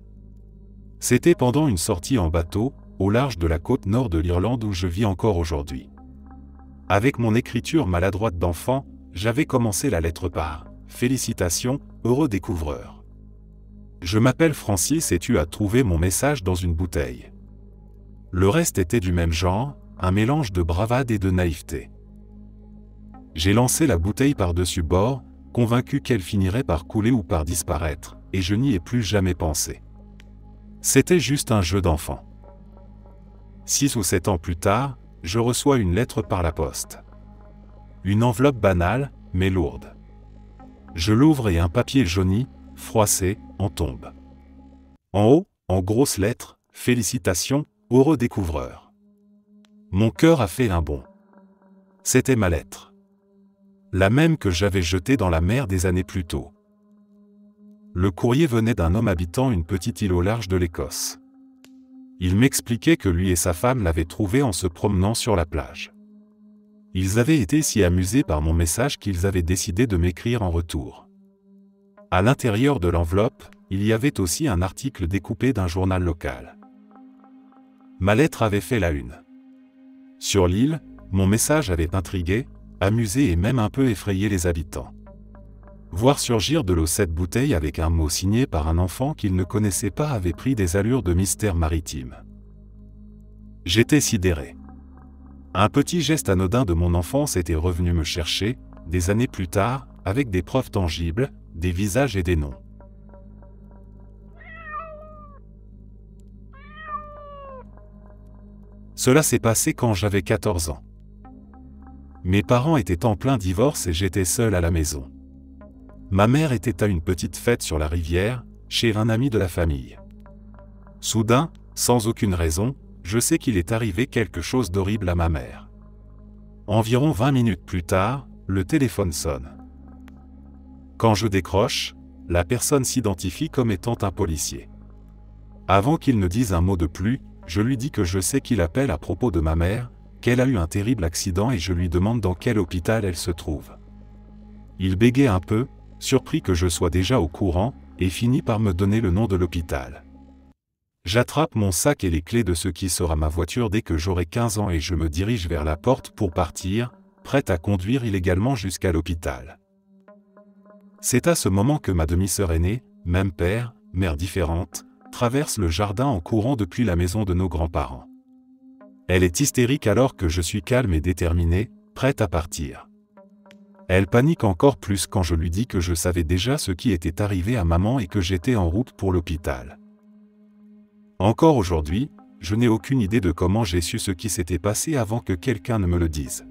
C'était pendant une sortie en bateau, au large de la côte nord de l'Irlande où je vis encore aujourd'hui. Avec mon écriture maladroite d'enfant, j'avais commencé la lettre par « Félicitations, heureux découvreur. Je m'appelle Francis et tu as trouvé mon message dans une bouteille. » Le reste était du même genre, un mélange de bravade et de naïveté. J'ai lancé la bouteille par-dessus bord, convaincu qu'elle finirait par couler ou par disparaître, et je n'y ai plus jamais pensé. C'était juste un jeu d'enfant. 6 ou 7 ans plus tard, je reçois une lettre par la poste. Une enveloppe banale, mais lourde. Je l'ouvre et un papier jauni, froissé, en tombe. En haut, en grosses lettres, « Félicitations, heureux découvreur. » Mon cœur a fait un bond. C'était ma lettre. La même que j'avais jetée dans la mer des années plus tôt. Le courrier venait d'un homme habitant une petite île au large de l'Écosse. Il m'expliquait que lui et sa femme l'avaient trouvé en se promenant sur la plage. Ils avaient été si amusés par mon message qu'ils avaient décidé de m'écrire en retour. À l'intérieur de l'enveloppe, il y avait aussi un article découpé d'un journal local. Ma lettre avait fait la une. Sur l'île, mon message avait intrigué, amusé et même un peu effrayé les habitants. Voir surgir de l'eau cette bouteille avec un mot signé par un enfant qu'il ne connaissait pas avait pris des allures de mystère maritime. J'étais sidéré. Un petit geste anodin de mon enfance était revenu me chercher, des années plus tard, avec des preuves tangibles, des visages et des noms. Cela s'est passé quand j'avais 14 ans. Mes parents étaient en plein divorce et j'étais seul à la maison. Ma mère était à une petite fête sur la rivière, chez un ami de la famille. Soudain, sans aucune raison, je sais qu'il est arrivé quelque chose d'horrible à ma mère. Environ 20 minutes plus tard, le téléphone sonne. Quand je décroche, la personne s'identifie comme étant un policier. Avant qu'il ne dise un mot de plus, je lui dis que je sais qu'il appelle à propos de ma mère, qu'elle a eu un terrible accident et je lui demande dans quel hôpital elle se trouve. Il bégaye un peu, surpris que je sois déjà au courant, et finit par me donner le nom de l'hôpital. J'attrape mon sac et les clés de ce qui sera ma voiture dès que j'aurai 15 ans et je me dirige vers la porte pour partir, prête à conduire illégalement jusqu'à l'hôpital. C'est à ce moment que ma demi-sœur aînée, même père, mère différente, traverse le jardin en courant depuis la maison de nos grands-parents. Elle est hystérique alors que je suis calme et déterminé, prête à partir. Elle panique encore plus quand je lui dis que je savais déjà ce qui était arrivé à maman et que j'étais en route pour l'hôpital. Encore aujourd'hui, je n'ai aucune idée de comment j'ai su ce qui s'était passé avant que quelqu'un ne me le dise.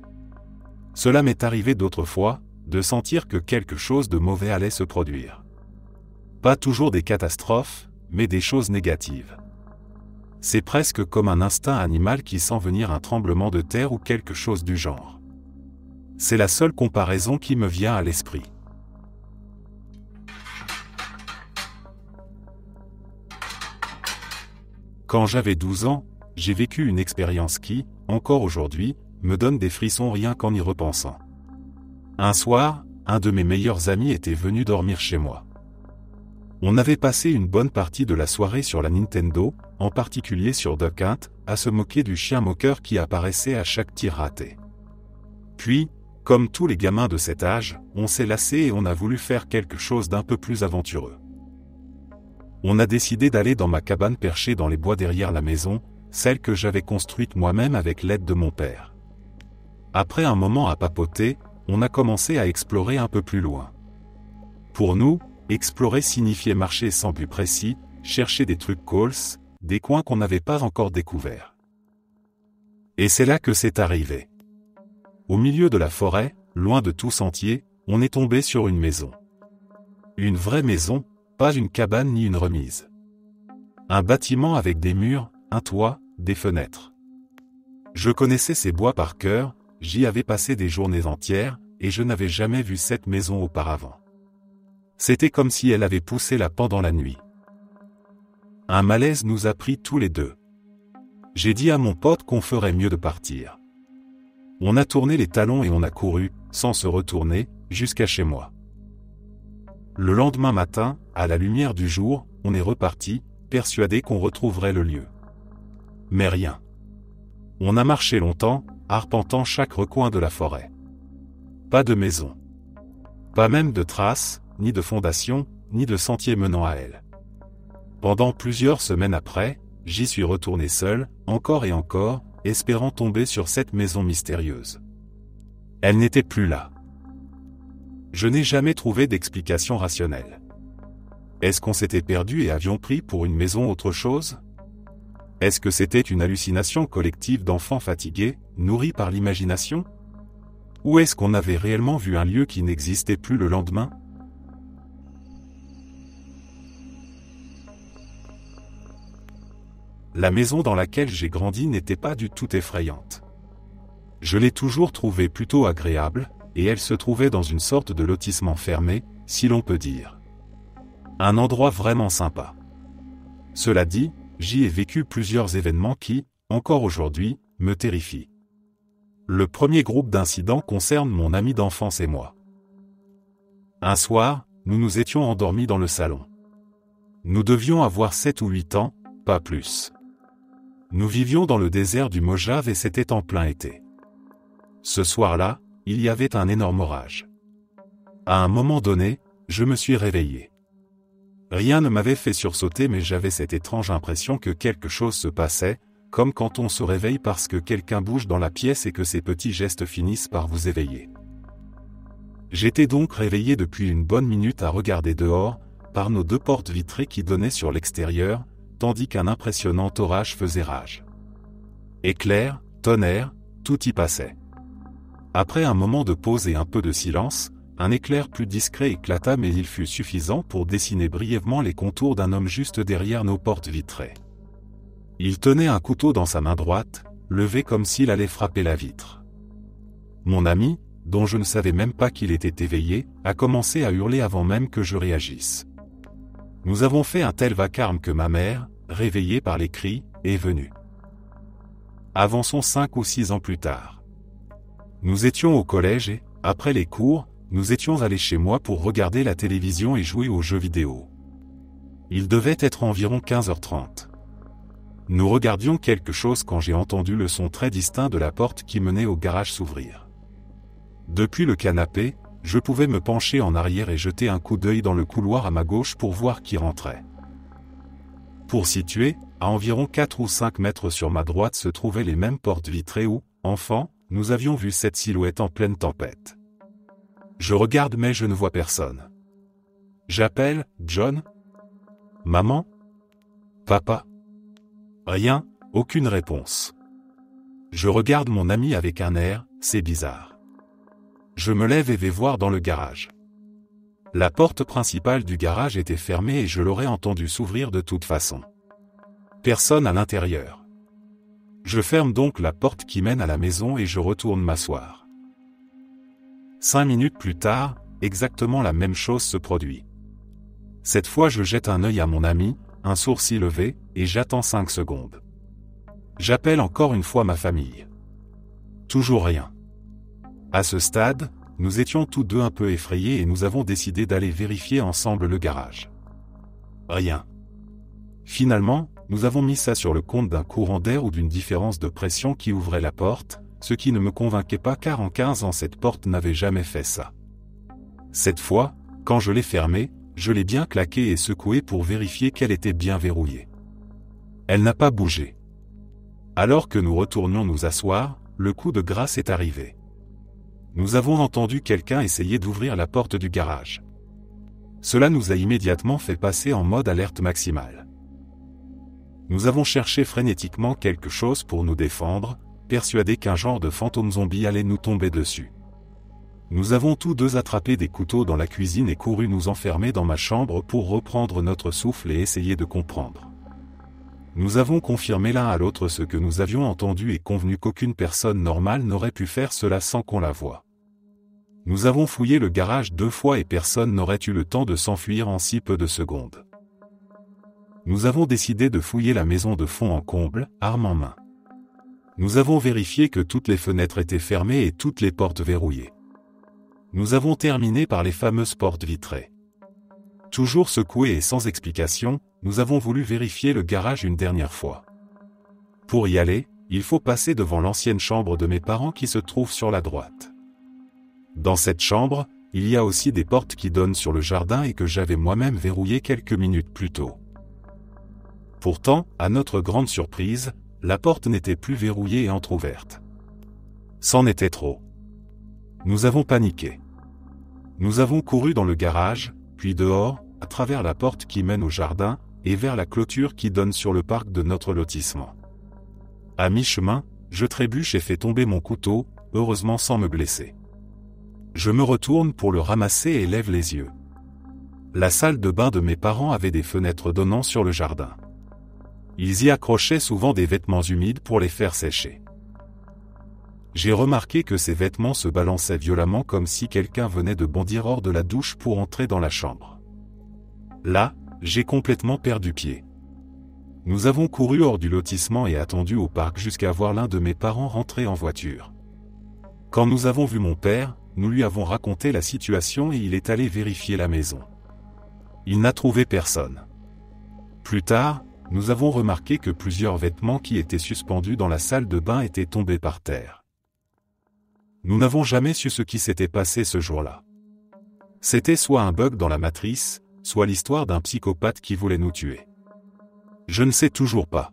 Cela m'est arrivé d'autres fois, de sentir que quelque chose de mauvais allait se produire. Pas toujours des catastrophes, mais des choses négatives. C'est presque comme un instinct animal qui sent venir un tremblement de terre ou quelque chose du genre. C'est la seule comparaison qui me vient à l'esprit. Quand j'avais 12 ans, j'ai vécu une expérience qui, encore aujourd'hui, me donne des frissons rien qu'en y repensant. Un soir, un de mes meilleurs amis était venu dormir chez moi. On avait passé une bonne partie de la soirée sur la Nintendo, en particulier sur Duck Hunt, à se moquer du chien moqueur qui apparaissait à chaque tir raté. Puis, comme tous les gamins de cet âge, on s'est lassé et on a voulu faire quelque chose d'un peu plus aventureux. On a décidé d'aller dans ma cabane perchée dans les bois derrière la maison, celle que j'avais construite moi-même avec l'aide de mon père. Après un moment à papoter, on a commencé à explorer un peu plus loin. Pour nous, explorer signifiait marcher sans but précis, chercher des trucs cool, des coins qu'on n'avait pas encore découverts. Et c'est là que c'est arrivé. Au milieu de la forêt, loin de tout sentier, on est tombé sur une maison. Une vraie maison, pas une cabane ni une remise. Un bâtiment avec des murs, un toit, des fenêtres. Je connaissais ces bois par cœur, j'y avais passé des journées entières, et je n'avais jamais vu cette maison auparavant. C'était comme si elle avait poussé là pendant la nuit. Un malaise nous a pris tous les deux. J'ai dit à mon pote qu'on ferait mieux de partir. On a tourné les talons et on a couru, sans se retourner, jusqu'à chez moi. Le lendemain matin, à la lumière du jour, on est reparti, persuadé qu'on retrouverait le lieu. Mais rien. On a marché longtemps, arpentant chaque recoin de la forêt. Pas de maison. Pas même de traces, ni de fondation, ni de sentier menant à elle. Pendant plusieurs semaines après, j'y suis retourné seul, encore et encore, espérant tomber sur cette maison mystérieuse. Elle n'était plus là. Je n'ai jamais trouvé d'explication rationnelle. Est-ce qu'on s'était perdu et avions pris pour une maison autre chose ? Est-ce que c'était une hallucination collective d'enfants fatigués, nourris par l'imagination ? Ou est-ce qu'on avait réellement vu un lieu qui n'existait plus le lendemain ? La maison dans laquelle j'ai grandi n'était pas du tout effrayante. Je l'ai toujours trouvée plutôt agréable, et elle se trouvait dans une sorte de lotissement fermé, si l'on peut dire. Un endroit vraiment sympa. Cela dit, j'y ai vécu plusieurs événements qui, encore aujourd'hui, me terrifient. Le premier groupe d'incidents concerne mon ami d'enfance et moi. Un soir, nous nous étions endormis dans le salon. Nous devions avoir 7 ou 8 ans, pas plus. Nous vivions dans le désert du Mojave et c'était en plein été. Ce soir-là, il y avait un énorme orage. À un moment donné, je me suis réveillé. Rien ne m'avait fait sursauter mais j'avais cette étrange impression que quelque chose se passait, comme quand on se réveille parce que quelqu'un bouge dans la pièce et que ces petits gestes finissent par vous éveiller. J'étais donc réveillé depuis une bonne minute à regarder dehors, par nos 2 portes vitrées qui donnaient sur l'extérieur, tandis qu'un impressionnant orage faisait rage. Éclairs, tonnerre, tout y passait. Après un moment de pause et un peu de silence, un éclair plus discret éclata mais il fut suffisant pour dessiner brièvement les contours d'un homme juste derrière nos portes vitrées. Il tenait un couteau dans sa main droite, levé comme s'il allait frapper la vitre. Mon ami, dont je ne savais même pas qu'il était éveillé, a commencé à hurler avant même que je réagisse. Nous avons fait un tel vacarme que ma mère, réveillée par les cris, est venue. Avançons 5 ou 6 ans plus tard. Nous étions au collège et, après les cours, nous étions allés chez moi pour regarder la télévision et jouer aux jeux vidéo. Il devait être environ 15h30. Nous regardions quelque chose quand j'ai entendu le son très distinct de la porte qui menait au garage s'ouvrir. Depuis le canapé, je pouvais me pencher en arrière et jeter un coup d'œil dans le couloir à ma gauche pour voir qui rentrait. Pour situer, à environ 4 ou 5 mètres sur ma droite se trouvaient les mêmes portes vitrées où, enfant, nous avions vu cette silhouette en pleine tempête. Je regarde mais je ne vois personne. J'appelle, John? Maman? Papa? Rien, aucune réponse. Je regarde mon ami avec un air, c'est bizarre. Je me lève et vais voir dans le garage. La porte principale du garage était fermée et je l'aurais entendu s'ouvrir de toute façon. Personne à l'intérieur. Je ferme donc la porte qui mène à la maison et je retourne m'asseoir. 5 minutes plus tard, exactement la même chose se produit. Cette fois je jette un œil à mon ami, un sourcil levé, et j'attends 5 secondes. J'appelle encore une fois ma famille. Toujours rien. À ce stade, nous étions tous deux un peu effrayés et nous avons décidé d'aller vérifier ensemble le garage. Rien. Finalement, nous avons mis ça sur le compte d'un courant d'air ou d'une différence de pression qui ouvrait la porte, ce qui ne me convainquait pas car en 15 ans cette porte n'avait jamais fait ça. Cette fois, quand je l'ai fermée, je l'ai bien claquée et secouée pour vérifier qu'elle était bien verrouillée. Elle n'a pas bougé. Alors que nous retournions nous asseoir, le coup de grâce est arrivé. Nous avons entendu quelqu'un essayer d'ouvrir la porte du garage. Cela nous a immédiatement fait passer en mode alerte maximale. Nous avons cherché frénétiquement quelque chose pour nous défendre, persuadés qu'un genre de fantôme zombie allait nous tomber dessus. Nous avons tous deux attrapé des couteaux dans la cuisine et couru nous enfermer dans ma chambre pour reprendre notre souffle et essayer de comprendre. Nous avons confirmé l'un à l'autre ce que nous avions entendu et convenu qu'aucune personne normale n'aurait pu faire cela sans qu'on la voie. Nous avons fouillé le garage 2 fois et personne n'aurait eu le temps de s'enfuir en si peu de secondes. Nous avons décidé de fouiller la maison de fond en comble, arme en main. Nous avons vérifié que toutes les fenêtres étaient fermées et toutes les portes verrouillées. Nous avons terminé par les fameuses portes vitrées. Toujours secoués et sans explication, nous avons voulu vérifier le garage une dernière fois. Pour y aller, il faut passer devant l'ancienne chambre de mes parents qui se trouve sur la droite. Dans cette chambre, il y a aussi des portes qui donnent sur le jardin et que j'avais moi-même verrouillées quelques minutes plus tôt. Pourtant, à notre grande surprise, la porte n'était plus verrouillée et entr'ouverte. C'en était trop. Nous avons paniqué. Nous avons couru dans le garage, puis dehors, à travers la porte qui mène au jardin, et vers la clôture qui donne sur le parc de notre lotissement. À mi-chemin, je trébuche et fais tomber mon couteau, heureusement sans me blesser. Je me retourne pour le ramasser et lève les yeux. La salle de bain de mes parents avait des fenêtres donnant sur le jardin. Ils y accrochaient souvent des vêtements humides pour les faire sécher. J'ai remarqué que ces vêtements se balançaient violemment comme si quelqu'un venait de bondir hors de la douche pour entrer dans la chambre. Là, j'ai complètement perdu pied. Nous avons couru hors du lotissement et attendu au parc jusqu'à voir l'un de mes parents rentrer en voiture. Quand nous avons vu mon père, nous lui avons raconté la situation et il est allé vérifier la maison. Il n'a trouvé personne. Plus tard, nous avons remarqué que plusieurs vêtements qui étaient suspendus dans la salle de bain étaient tombés par terre. Nous n'avons jamais su ce qui s'était passé ce jour-là. C'était soit un bug dans la matrice, soit l'histoire d'un psychopathe qui voulait nous tuer. Je ne sais toujours pas.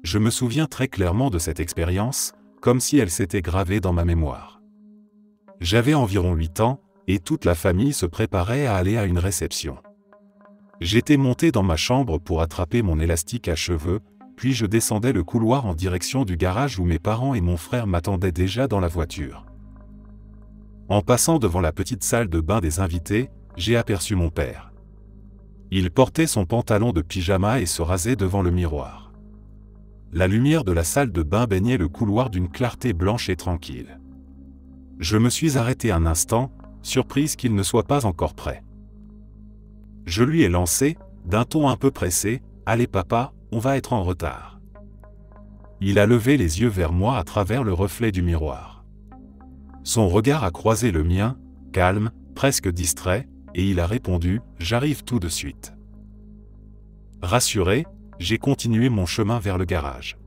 Je me souviens très clairement de cette expérience, comme si elle s'était gravée dans ma mémoire. J'avais environ 8 ans, et toute la famille se préparait à aller à une réception. J'étais monté dans ma chambre pour attraper mon élastique à cheveux, puis je descendais le couloir en direction du garage où mes parents et mon frère m'attendaient déjà dans la voiture. En passant devant la petite salle de bain des invités, j'ai aperçu mon père. Il portait son pantalon de pyjama et se rasait devant le miroir. La lumière de la salle de bain baignait le couloir d'une clarté blanche et tranquille. Je me suis arrêté un instant, surprise qu'il ne soit pas encore prêt. Je lui ai lancé, d'un ton un peu pressé, « Allez papa, on va être en retard. » Il a levé les yeux vers moi à travers le reflet du miroir. Son regard a croisé le mien, calme, presque distrait, et il a répondu « J'arrive tout de suite. » Rassuré, j'ai continué mon chemin vers le garage.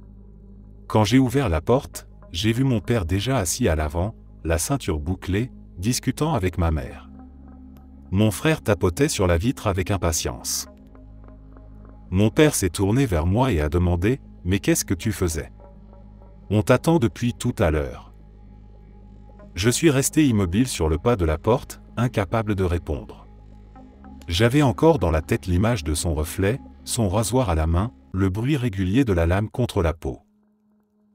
Quand j'ai ouvert la porte, j'ai vu mon père déjà assis à l'avant, la ceinture bouclée, discutant avec ma mère. Mon frère tapotait sur la vitre avec impatience. Mon père s'est tourné vers moi et a demandé « Mais qu'est-ce que tu faisais ? On t'attend depuis tout à l'heure. » Je suis resté immobile sur le pas de la porte, incapable de répondre. J'avais encore dans la tête l'image de son reflet, son rasoir à la main, le bruit régulier de la lame contre la peau.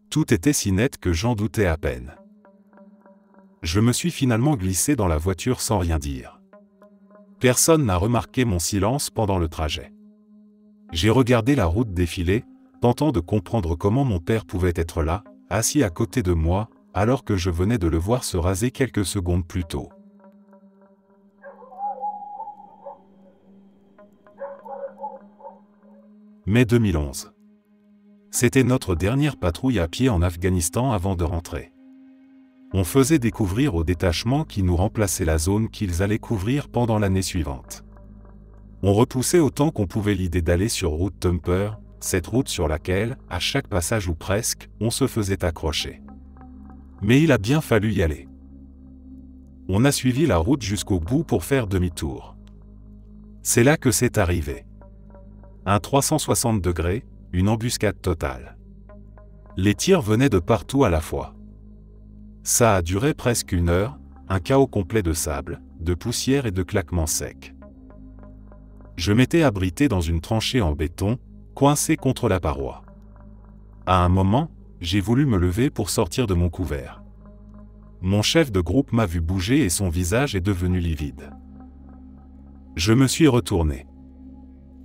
Tout était si net que j'en doutais à peine. Je me suis finalement glissé dans la voiture sans rien dire. Personne n'a remarqué mon silence pendant le trajet. J'ai regardé la route défiler, tentant de comprendre comment mon père pouvait être là, assis à côté de moi, alors que je venais de le voir se raser quelques secondes plus tôt. Mai 2011. C'était notre dernière patrouille à pied en Afghanistan avant de rentrer. On faisait découvrir au détachement qui nous remplaçait la zone qu'ils allaient couvrir pendant l'année suivante. On repoussait autant qu'on pouvait l'idée d'aller sur route Tumper, cette route sur laquelle, à chaque passage ou presque, on se faisait accrocher. Mais il a bien fallu y aller. On a suivi la route jusqu'au bout pour faire demi-tour. C'est là que c'est arrivé. Un 360 degrés, une embuscade totale. Les tirs venaient de partout à la fois. Ça a duré presque 1 heure, un chaos complet de sable, de poussière et de claquements secs. Je m'étais abrité dans une tranchée en béton, coincé contre la paroi. À un moment, j'ai voulu me lever pour sortir de mon couvert. Mon chef de groupe m'a vu bouger et son visage est devenu livide. Je me suis retourné.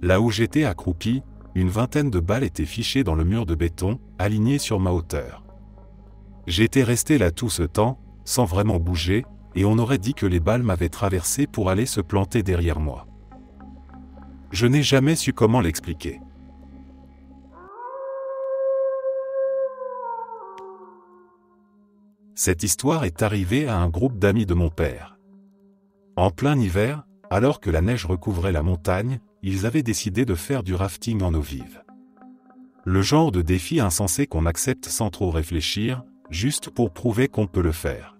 Là où j'étais accroupi, une vingtaine de balles étaient fichées dans le mur de béton, alignées sur ma hauteur. J'étais resté là tout ce temps, sans vraiment bouger, et on aurait dit que les balles m'avaient traversé pour aller se planter derrière moi. Je n'ai jamais su comment l'expliquer. Cette histoire est arrivée à un groupe d'amis de mon père. En plein hiver, alors que la neige recouvrait la montagne, ils avaient décidé de faire du rafting en eau vive. Le genre de défi insensé qu'on accepte sans trop réfléchir, juste pour prouver qu'on peut le faire.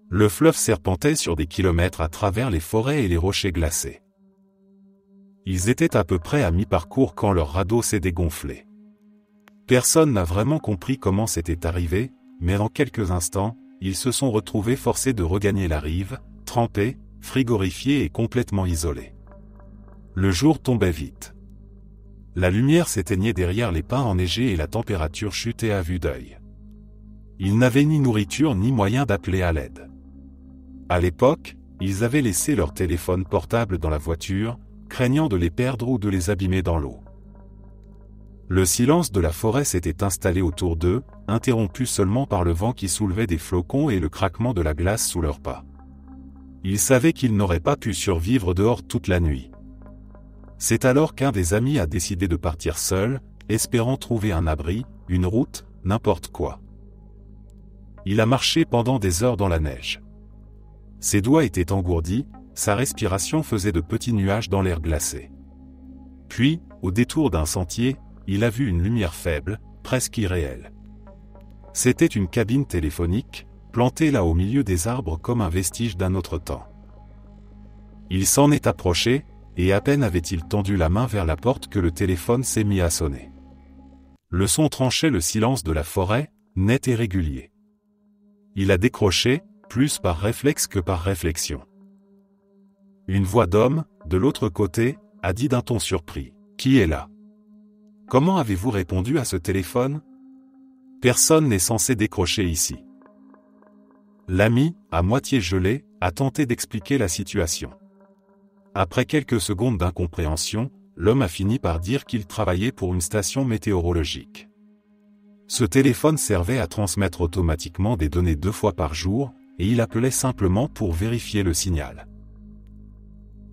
Le fleuve serpentait sur des kilomètres à travers les forêts et les rochers glacés. Ils étaient à peu près à mi-parcours quand leur radeau s'est dégonflé. Personne n'a vraiment compris comment c'était arrivé, mais en quelques instants, ils se sont retrouvés forcés de regagner la rive, trempés, frigorifiés et complètement isolés. Le jour tombait vite. La lumière s'éteignait derrière les pins enneigés et la température chutait à vue d'œil. Ils n'avaient ni nourriture ni moyen d'appeler à l'aide. À l'époque, ils avaient laissé leur téléphone portable dans la voiture, craignant de les perdre ou de les abîmer dans l'eau. Le silence de la forêt s'était installé autour d'eux, interrompu seulement par le vent qui soulevait des flocons et le craquement de la glace sous leurs pas. Ils savaient qu'ils n'auraient pas pu survivre dehors toute la nuit. C'est alors qu'un des amis a décidé de partir seul, espérant trouver un abri, une route, n'importe quoi. Il a marché pendant des heures dans la neige. Ses doigts étaient engourdis, sa respiration faisait de petits nuages dans l'air glacé. Puis, au détour d'un sentier, il a vu une lumière faible, presque irréelle. C'était une cabine téléphonique, plantée là au milieu des arbres comme un vestige d'un autre temps. Il s'en est approché, et à peine avait-il tendu la main vers la porte que le téléphone s'est mis à sonner. Le son tranchait le silence de la forêt, net et régulier. Il a décroché, plus par réflexe que par réflexion. Une voix d'homme, de l'autre côté, a dit d'un ton surpris : « Qui est là ? Comment avez-vous répondu à ce téléphone? Personne n'est censé décrocher ici. L'ami, à moitié gelé, a tenté d'expliquer la situation. Après quelques secondes d'incompréhension, l'homme a fini par dire qu'il travaillait pour une station météorologique. Ce téléphone servait à transmettre automatiquement des données 2 fois par jour, et il appelait simplement pour vérifier le signal.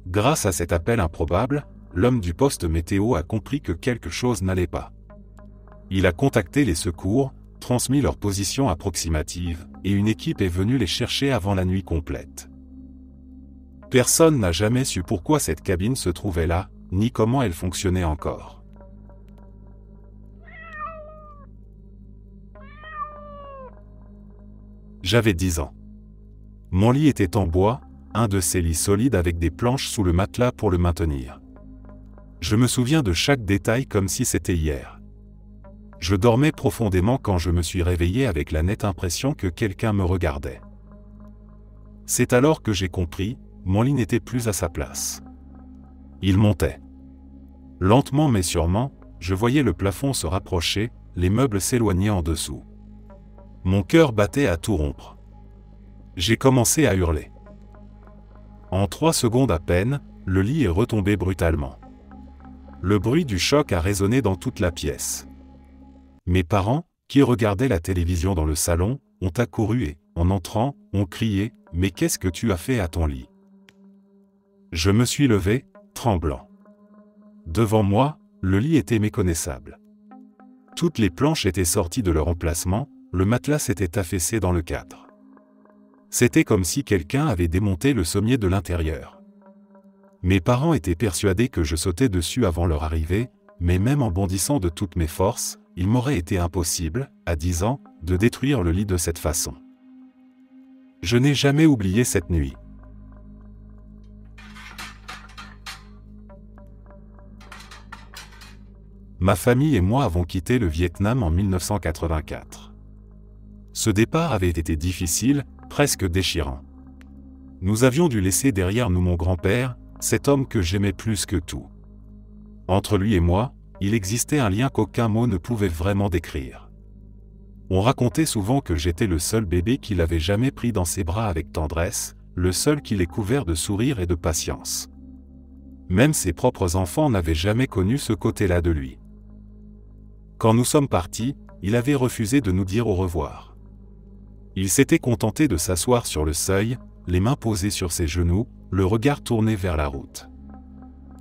Grâce à cet appel improbable, l'homme du poste météo a compris que quelque chose n'allait pas. Il a contacté les secours, transmis leur position approximative, et une équipe est venue les chercher avant la nuit complète. Personne n'a jamais su pourquoi cette cabine se trouvait là, ni comment elle fonctionnait encore. J'avais 10 ans. Mon lit était en bois, un de ces lits solides avec des planches sous le matelas pour le maintenir. Je me souviens de chaque détail comme si c'était hier. Je dormais profondément quand je me suis réveillé avec la nette impression que quelqu'un me regardait. C'est alors que j'ai compris, mon lit n'était plus à sa place. Il montait. Lentement mais sûrement, je voyais le plafond se rapprocher, les meubles s'éloigner en dessous. Mon cœur battait à tout rompre. J'ai commencé à hurler. En 3 secondes à peine, le lit est retombé brutalement. Le bruit du choc a résonné dans toute la pièce. Mes parents, qui regardaient la télévision dans le salon, ont accouru et, en entrant, ont crié « Mais qu'est-ce que tu as fait à ton lit ?» Je me suis levé, tremblant. Devant moi, le lit était méconnaissable. Toutes les planches étaient sorties de leur emplacement, le matelas s'était affaissé dans le cadre. C'était comme si quelqu'un avait démonté le sommier de l'intérieur. Mes parents étaient persuadés que je sautais dessus avant leur arrivée, mais même en bondissant de toutes mes forces, il m'aurait été impossible, à 10 ans, de détruire le lit de cette façon. Je n'ai jamais oublié cette nuit. Ma famille et moi avons quitté le Vietnam en 1984. Ce départ avait été difficile, presque déchirant. Nous avions dû laisser derrière nous mon grand-père, cet homme que j'aimais plus que tout. Entre lui et moi, il existait un lien qu'aucun mot ne pouvait vraiment décrire. On racontait souvent que j'étais le seul bébé qu'il avait jamais pris dans ses bras avec tendresse, le seul qui l'ait couvert de sourire et de patience. Même ses propres enfants n'avaient jamais connu ce côté-là de lui. Quand nous sommes partis, il avait refusé de nous dire au revoir. Il s'était contenté de s'asseoir sur le seuil, les mains posées sur ses genoux, le regard tourné vers la route.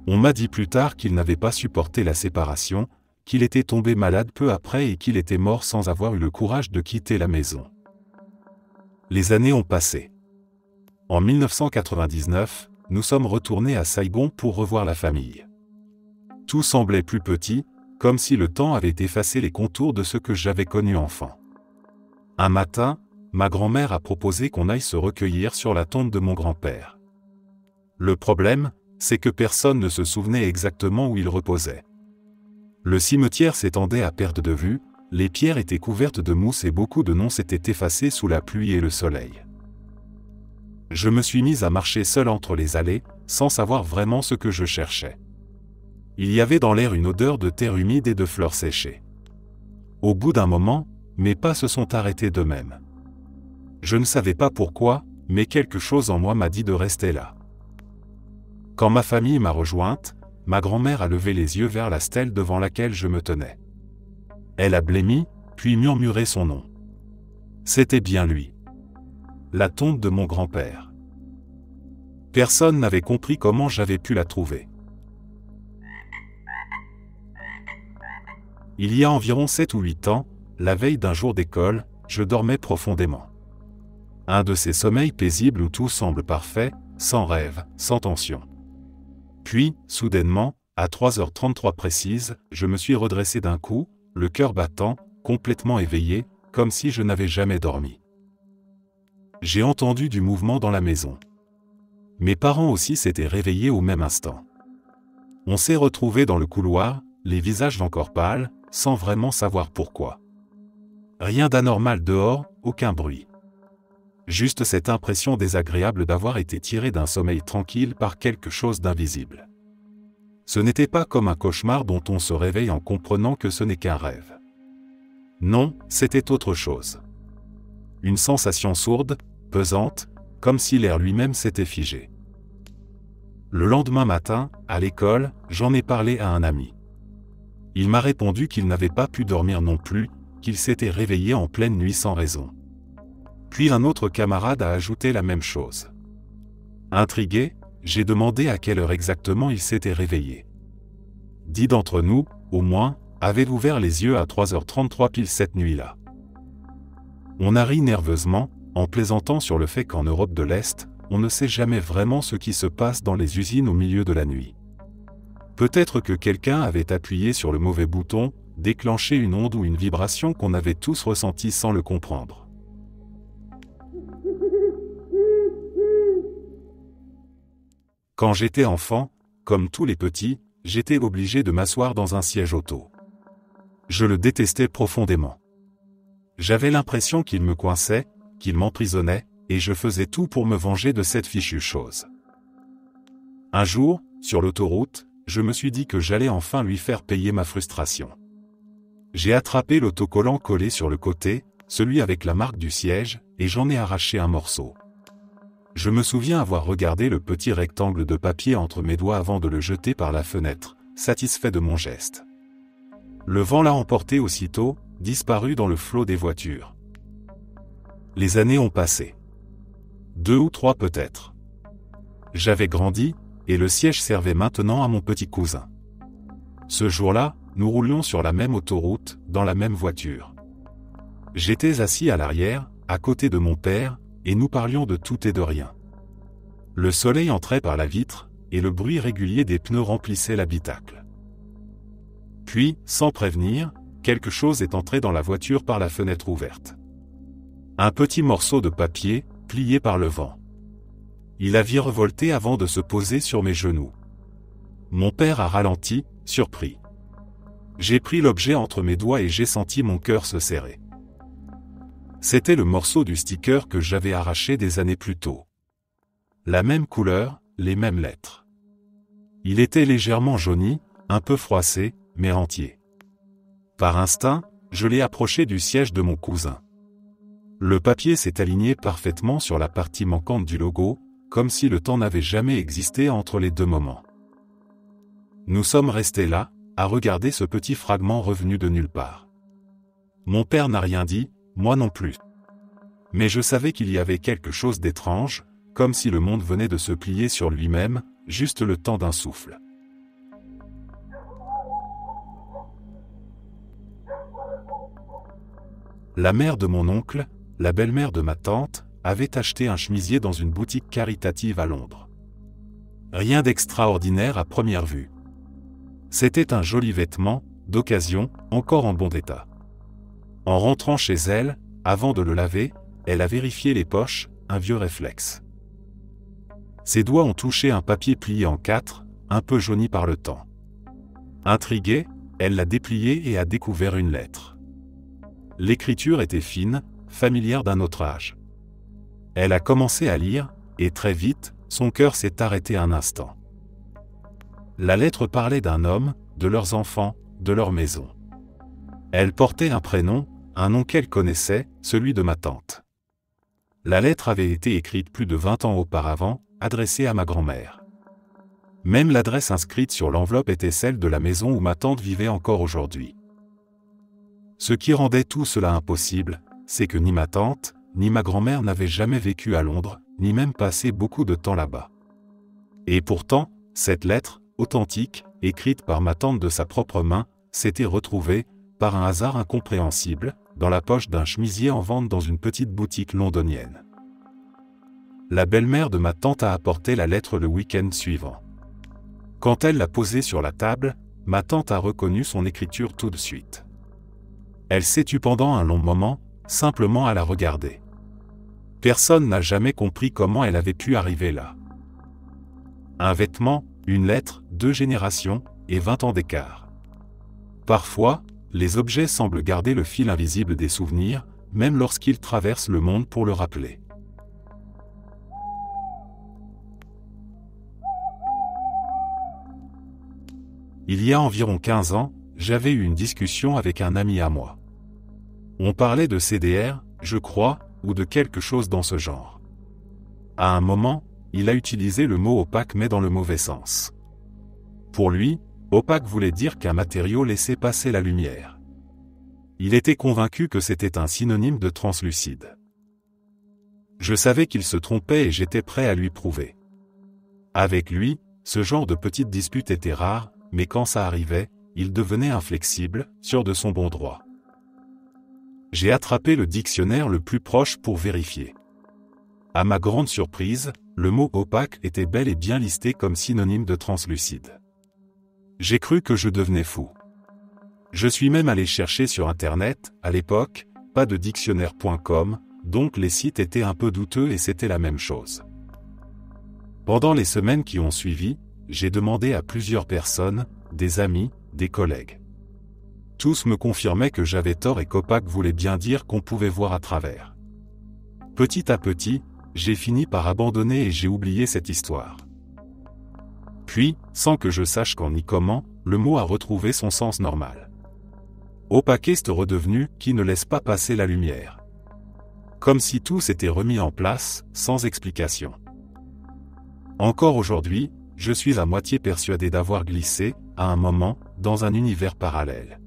On m'a dit plus tard qu'il n'avait pas supporté la séparation, qu'il était tombé malade peu après et qu'il était mort sans avoir eu le courage de quitter la maison. Les années ont passé. En 1999, nous sommes retournés à Saigon pour revoir la famille. Tout semblait plus petit, comme si le temps avait effacé les contours de ce que j'avais connu enfant. Un matin, ma grand-mère a proposé qu'on aille se recueillir sur la tombe de mon grand-père. Le problème, c'est que personne ne se souvenait exactement où il reposait. Le cimetière s'étendait à perte de vue, les pierres étaient couvertes de mousse et beaucoup de noms s'étaient effacés sous la pluie et le soleil. Je me suis mis à marcher seul entre les allées, sans savoir vraiment ce que je cherchais. Il y avait dans l'air une odeur de terre humide et de fleurs séchées. Au bout d'un moment, mes pas se sont arrêtés d'eux-mêmes. Je ne savais pas pourquoi, mais quelque chose en moi m'a dit de rester là. Quand ma famille m'a rejointe, ma grand-mère a levé les yeux vers la stèle devant laquelle je me tenais. Elle a blêmi, puis murmuré son nom. C'était bien lui. La tombe de mon grand-père. Personne n'avait compris comment j'avais pu la trouver. Il y a environ 7 ou 8 ans, la veille d'un jour d'école, je dormais profondément. Un de ces sommeils paisibles où tout semble parfait, sans rêve, sans tension. Puis, soudainement, à 3h33 précises, je me suis redressé d'un coup, le cœur battant, complètement éveillé, comme si je n'avais jamais dormi. J'ai entendu du mouvement dans la maison. Mes parents aussi s'étaient réveillés au même instant. On s'est retrouvés dans le couloir, les visages encore pâles, sans vraiment savoir pourquoi. Rien d'anormal dehors, aucun bruit. Juste cette impression désagréable d'avoir été tiré d'un sommeil tranquille par quelque chose d'invisible. Ce n'était pas comme un cauchemar dont on se réveille en comprenant que ce n'est qu'un rêve. Non, c'était autre chose. Une sensation sourde, pesante, comme si l'air lui-même s'était figé. Le lendemain matin, à l'école, j'en ai parlé à un ami. Il m'a répondu qu'il n'avait pas pu dormir non plus, qu'il s'était réveillé en pleine nuit sans raison. Puis un autre camarade a ajouté la même chose. Intrigué, j'ai demandé à quelle heure exactement il s'était réveillé. 10 d'entre nous, au moins, avaient ouvert les yeux à 3h33 pile cette nuit-là. On a ri nerveusement, en plaisantant sur le fait qu'en Europe de l'Est, on ne sait jamais vraiment ce qui se passe dans les usines au milieu de la nuit. Peut-être que quelqu'un avait appuyé sur le mauvais bouton, déclenché une onde ou une vibration qu'on avait tous ressentie sans le comprendre. Quand j'étais enfant, comme tous les petits, j'étais obligé de m'asseoir dans un siège auto. Je le détestais profondément. J'avais l'impression qu'il me coinçait, qu'il m'emprisonnait, et je faisais tout pour me venger de cette fichue chose. Un jour, sur l'autoroute, je me suis dit que j'allais enfin lui faire payer ma frustration. J'ai attrapé l'autocollant collé sur le côté, celui avec la marque du siège, et j'en ai arraché un morceau. Je me souviens avoir regardé le petit rectangle de papier entre mes doigts avant de le jeter par la fenêtre, satisfait de mon geste. Le vent l'a emporté aussitôt, disparu dans le flot des voitures. Les années ont passé. 2 ou 3 peut-être. J'avais grandi, et le siège servait maintenant à mon petit cousin. Ce jour-là, nous roulions sur la même autoroute, dans la même voiture. J'étais assis à l'arrière, à côté de mon père, et nous parlions de tout et de rien. Le soleil entrait par la vitre, et le bruit régulier des pneus remplissait l'habitacle. Puis, sans prévenir, quelque chose est entré dans la voiture par la fenêtre ouverte. Un petit morceau de papier, plié par le vent. Il a virevolté avant de se poser sur mes genoux. Mon père a ralenti, surpris. J'ai pris l'objet entre mes doigts et j'ai senti mon cœur se serrer. C'était le morceau du sticker que j'avais arraché des années plus tôt. La même couleur, les mêmes lettres. Il était légèrement jauni, un peu froissé, mais entier. Par instinct, je l'ai approché du siège de mon cousin. Le papier s'est aligné parfaitement sur la partie manquante du logo, comme si le temps n'avait jamais existé entre les deux moments. Nous sommes restés là, à regarder ce petit fragment revenu de nulle part. Mon père n'a rien dit, moi non plus. Mais je savais qu'il y avait quelque chose d'étrange, comme si le monde venait de se plier sur lui-même, juste le temps d'un souffle. La mère de mon oncle, la belle-mère de ma tante, avait acheté un chemisier dans une boutique caritative à Londres. Rien d'extraordinaire à première vue. C'était un joli vêtement, d'occasion, encore en bon état. En rentrant chez elle, avant de le laver, elle a vérifié les poches, un vieux réflexe. Ses doigts ont touché un papier plié en 4, un peu jauni par le temps. Intriguée, elle l'a déplié et a découvert une lettre. L'écriture était fine, familière d'un autre âge. Elle a commencé à lire, et très vite, son cœur s'est arrêté un instant. La lettre parlait d'un homme, de leurs enfants, de leur maison. Elle portait un prénom, un nom qu'elle connaissait, celui de ma tante. La lettre avait été écrite plus de 20 ans auparavant, adressée à ma grand-mère. Même l'adresse inscrite sur l'enveloppe était celle de la maison où ma tante vivait encore aujourd'hui. Ce qui rendait tout cela impossible, c'est que ni ma tante, ni ma grand-mère n'avaient jamais vécu à Londres, ni même passé beaucoup de temps là-bas. Et pourtant, cette lettre, authentique, écrite par ma tante de sa propre main, s'était retrouvée, par un hasard incompréhensible, dans la poche d'un chemisier en vente dans une petite boutique londonienne. La belle-mère de ma tante a apporté la lettre le week-end suivant. Quand elle l'a posée sur la table, ma tante a reconnu son écriture tout de suite. Elle s'est tue pendant un long moment, simplement à la regarder. Personne n'a jamais compris comment elle avait pu arriver là. Un vêtement, une lettre, 2 générations, et 20 ans d'écart. Parfois, les objets semblent garder le fil invisible des souvenirs, même lorsqu'ils traversent le monde pour le rappeler. Il y a environ 15 ans, j'avais eu une discussion avec un ami à moi. On parlait de CDR, je crois, ou de quelque chose dans ce genre. À un moment, il a utilisé le mot opaque mais dans le mauvais sens. Pour lui, opaque voulait dire qu'un matériau laissait passer la lumière. Il était convaincu que c'était un synonyme de translucide. Je savais qu'il se trompait et j'étais prêt à lui prouver. Avec lui, ce genre de petite dispute était rare, mais quand ça arrivait, il devenait inflexible, sûr de son bon droit. J'ai attrapé le dictionnaire le plus proche pour vérifier. À ma grande surprise, le mot opaque était bel et bien listé comme synonyme de translucide. J'ai cru que je devenais fou. Je suis même allé chercher sur Internet, à l'époque, pas de dictionnaire.com, donc les sites étaient un peu douteux et c'était la même chose. Pendant les semaines qui ont suivi, j'ai demandé à plusieurs personnes, des amis, des collègues. Tous me confirmaient que j'avais tort et qu'opaque voulait bien dire qu'on pouvait voir à travers. Petit à petit, j'ai fini par abandonner et j'ai oublié cette histoire. Puis, sans que je sache quand ni comment, le mot a retrouvé son sens normal. Opaquiste redevenu, qui ne laisse pas passer la lumière. Comme si tout s'était remis en place, sans explication. Encore aujourd'hui, je suis à moitié persuadé d'avoir glissé, à un moment, dans un univers parallèle.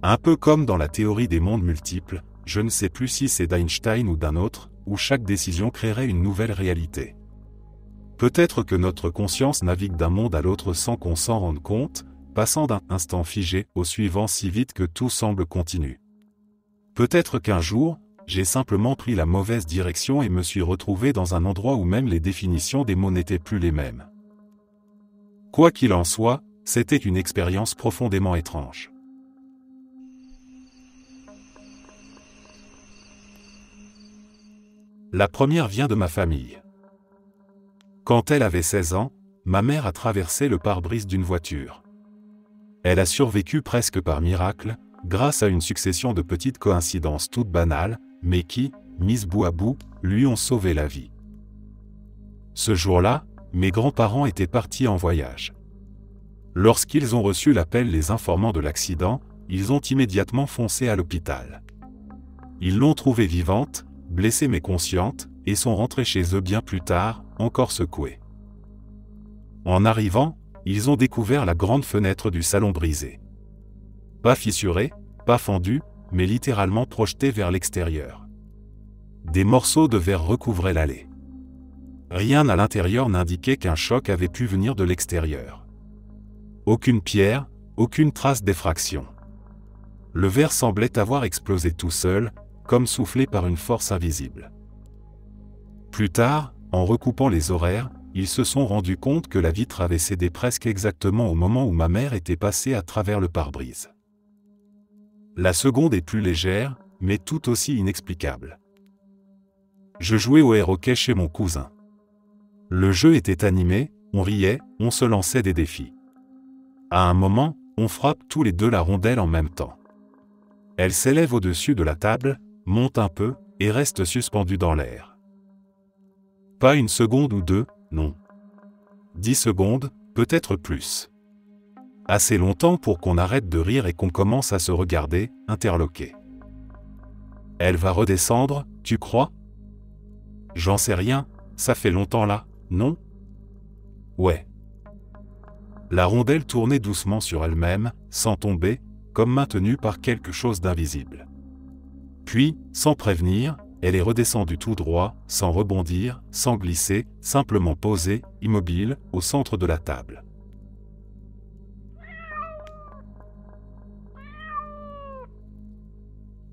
Un peu comme dans la théorie des mondes multiples, je ne sais plus si c'est d'Einstein ou d'un autre, où chaque décision créerait une nouvelle réalité. Peut-être que notre conscience navigue d'un monde à l'autre sans qu'on s'en rende compte, passant d'un instant figé au suivant si vite que tout semble continu. Peut-être qu'un jour, j'ai simplement pris la mauvaise direction et me suis retrouvé dans un endroit où même les définitions des mots n'étaient plus les mêmes. Quoi qu'il en soit, c'était une expérience profondément étrange. La première vient de ma famille. Quand elle avait 16 ans, ma mère a traversé le pare-brise d'une voiture. Elle a survécu presque par miracle, grâce à une succession de petites coïncidences toutes banales, mais qui, mises bout à bout, lui ont sauvé la vie. Ce jour-là, mes grands-parents étaient partis en voyage. Lorsqu'ils ont reçu l'appel les informant de l'accident, ils ont immédiatement foncé à l'hôpital. Ils l'ont trouvée vivante, blessée mais consciente, et sont rentrés chez eux bien plus tard, encore secoués. En arrivant, ils ont découvert la grande fenêtre du salon brisée. Pas fissurée, pas fendue, mais littéralement projetée vers l'extérieur. Des morceaux de verre recouvraient l'allée. Rien à l'intérieur n'indiquait qu'un choc avait pu venir de l'extérieur. Aucune pierre, aucune trace d'effraction. Le verre semblait avoir explosé tout seul, comme soufflé par une force invisible. Plus tard, en recoupant les horaires, ils se sont rendus compte que la vitre avait cédé presque exactement au moment où ma mère était passée à travers le pare-brise. La seconde est plus légère, mais tout aussi inexplicable. Je jouais au air-hockey chez mon cousin. Le jeu était animé, on riait, on se lançait des défis. À un moment, on frappe tous les deux la rondelle en même temps. Elle s'élève au-dessus de la table, monte un peu, et reste suspendue dans l'air. Pas une seconde ou deux, non. 10 secondes, peut-être plus. Assez longtemps pour qu'on arrête de rire et qu'on commence à se regarder, interloqués. Elle va redescendre, tu crois? J'en sais rien, ça fait longtemps là, non? Ouais. La rondelle tournait doucement sur elle-même, sans tomber, comme maintenue par quelque chose d'invisible. Puis, sans prévenir, elle est redescendue tout droit, sans rebondir, sans glisser, simplement posée, immobile, au centre de la table.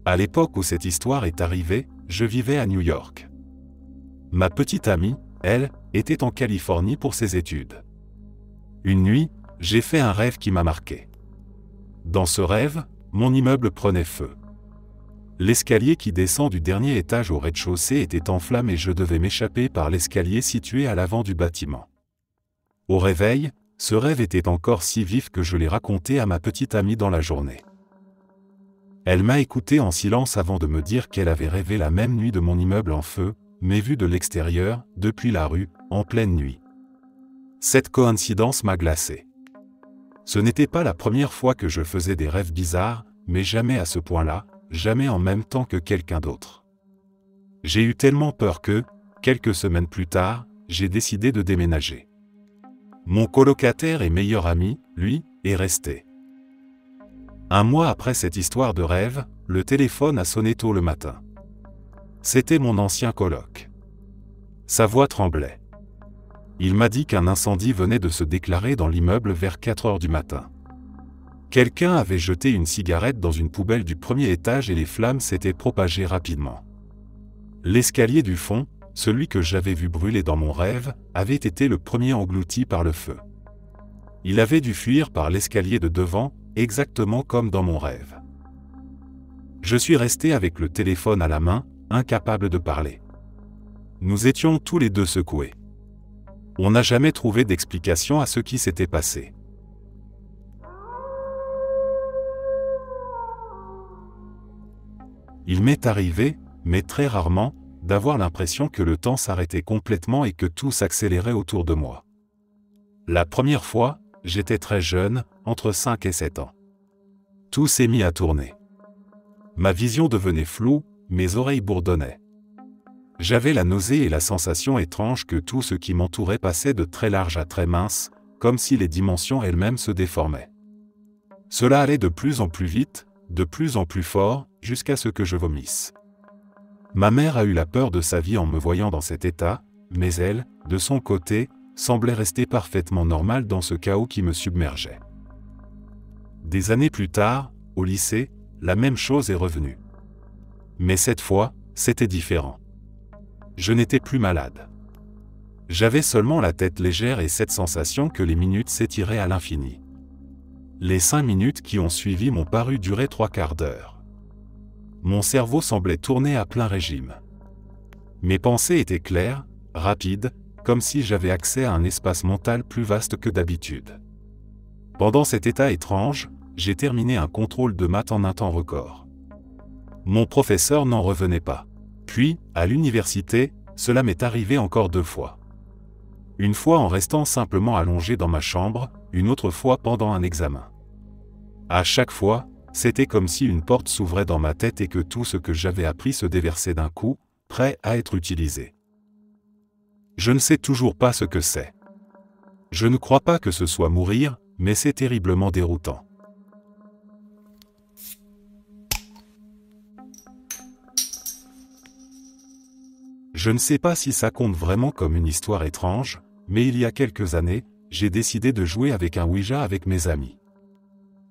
À l'époque où cette histoire est arrivée, je vivais à New York. Ma petite amie, elle, était en Californie pour ses études. Une nuit, j'ai fait un rêve qui m'a marqué. Dans ce rêve, mon immeuble prenait feu. L'escalier qui descend du dernier étage au rez-de-chaussée était en flammes et je devais m'échapper par l'escalier situé à l'avant du bâtiment. Au réveil, ce rêve était encore si vif que je l'ai raconté à ma petite amie dans la journée. Elle m'a écouté en silence avant de me dire qu'elle avait rêvé la même nuit de mon immeuble en feu, mais vu de l'extérieur, depuis la rue, en pleine nuit. Cette coïncidence m'a glacé. Ce n'était pas la première fois que je faisais des rêves bizarres, mais jamais à ce point-là, jamais en même temps que quelqu'un d'autre. J'ai eu tellement peur que, quelques semaines plus tard, j'ai décidé de déménager. Mon colocataire et meilleur ami, lui, est resté. Un mois après cette histoire de rêve, le téléphone a sonné tôt le matin. C'était mon ancien coloc. Sa voix tremblait. Il m'a dit qu'un incendie venait de se déclarer dans l'immeuble vers 4 heures du matin. Quelqu'un avait jeté une cigarette dans une poubelle du premier étage et les flammes s'étaient propagées rapidement. L'escalier du fond, celui que j'avais vu brûler dans mon rêve, avait été le premier englouti par le feu. Il avait dû fuir par l'escalier de devant, exactement comme dans mon rêve. Je suis resté avec le téléphone à la main, incapable de parler. Nous étions tous les deux secoués. On n'a jamais trouvé d'explication à ce qui s'était passé. Il m'est arrivé, mais très rarement, d'avoir l'impression que le temps s'arrêtait complètement et que tout s'accélérait autour de moi. La première fois, j'étais très jeune, entre 5 et 7 ans. Tout s'est mis à tourner. Ma vision devenait floue, mes oreilles bourdonnaient. J'avais la nausée et la sensation étrange que tout ce qui m'entourait passait de très large à très mince, comme si les dimensions elles-mêmes se déformaient. Cela allait de plus en plus vite, de plus en plus fort, jusqu'à ce que je vomisse. Ma mère a eu la peur de sa vie en me voyant dans cet état, mais elle, de son côté, semblait rester parfaitement normale dans ce chaos qui me submergeait. Des années plus tard, au lycée, la même chose est revenue. Mais cette fois, c'était différent. Je n'étais plus malade. J'avais seulement la tête légère et cette sensation que les minutes s'étiraient à l'infini. Les 5 minutes qui ont suivi m'ont paru durer 3/4 d'heure. Mon cerveau semblait tourner à plein régime. Mes pensées étaient claires, rapides, comme si j'avais accès à un espace mental plus vaste que d'habitude. Pendant cet état étrange, j'ai terminé un contrôle de maths en un temps record. Mon professeur n'en revenait pas. Puis, à l'université, cela m'est arrivé encore 2 fois. Une fois en restant simplement allongé dans ma chambre, une autre fois pendant un examen. À chaque fois, c'était comme si une porte s'ouvrait dans ma tête et que tout ce que j'avais appris se déversait d'un coup, prêt à être utilisé. Je ne sais toujours pas ce que c'est. Je ne crois pas que ce soit mourir, mais c'est terriblement déroutant. Je ne sais pas si ça compte vraiment comme une histoire étrange, mais il y a quelques années, j'ai décidé de jouer avec un Ouija avec mes amis.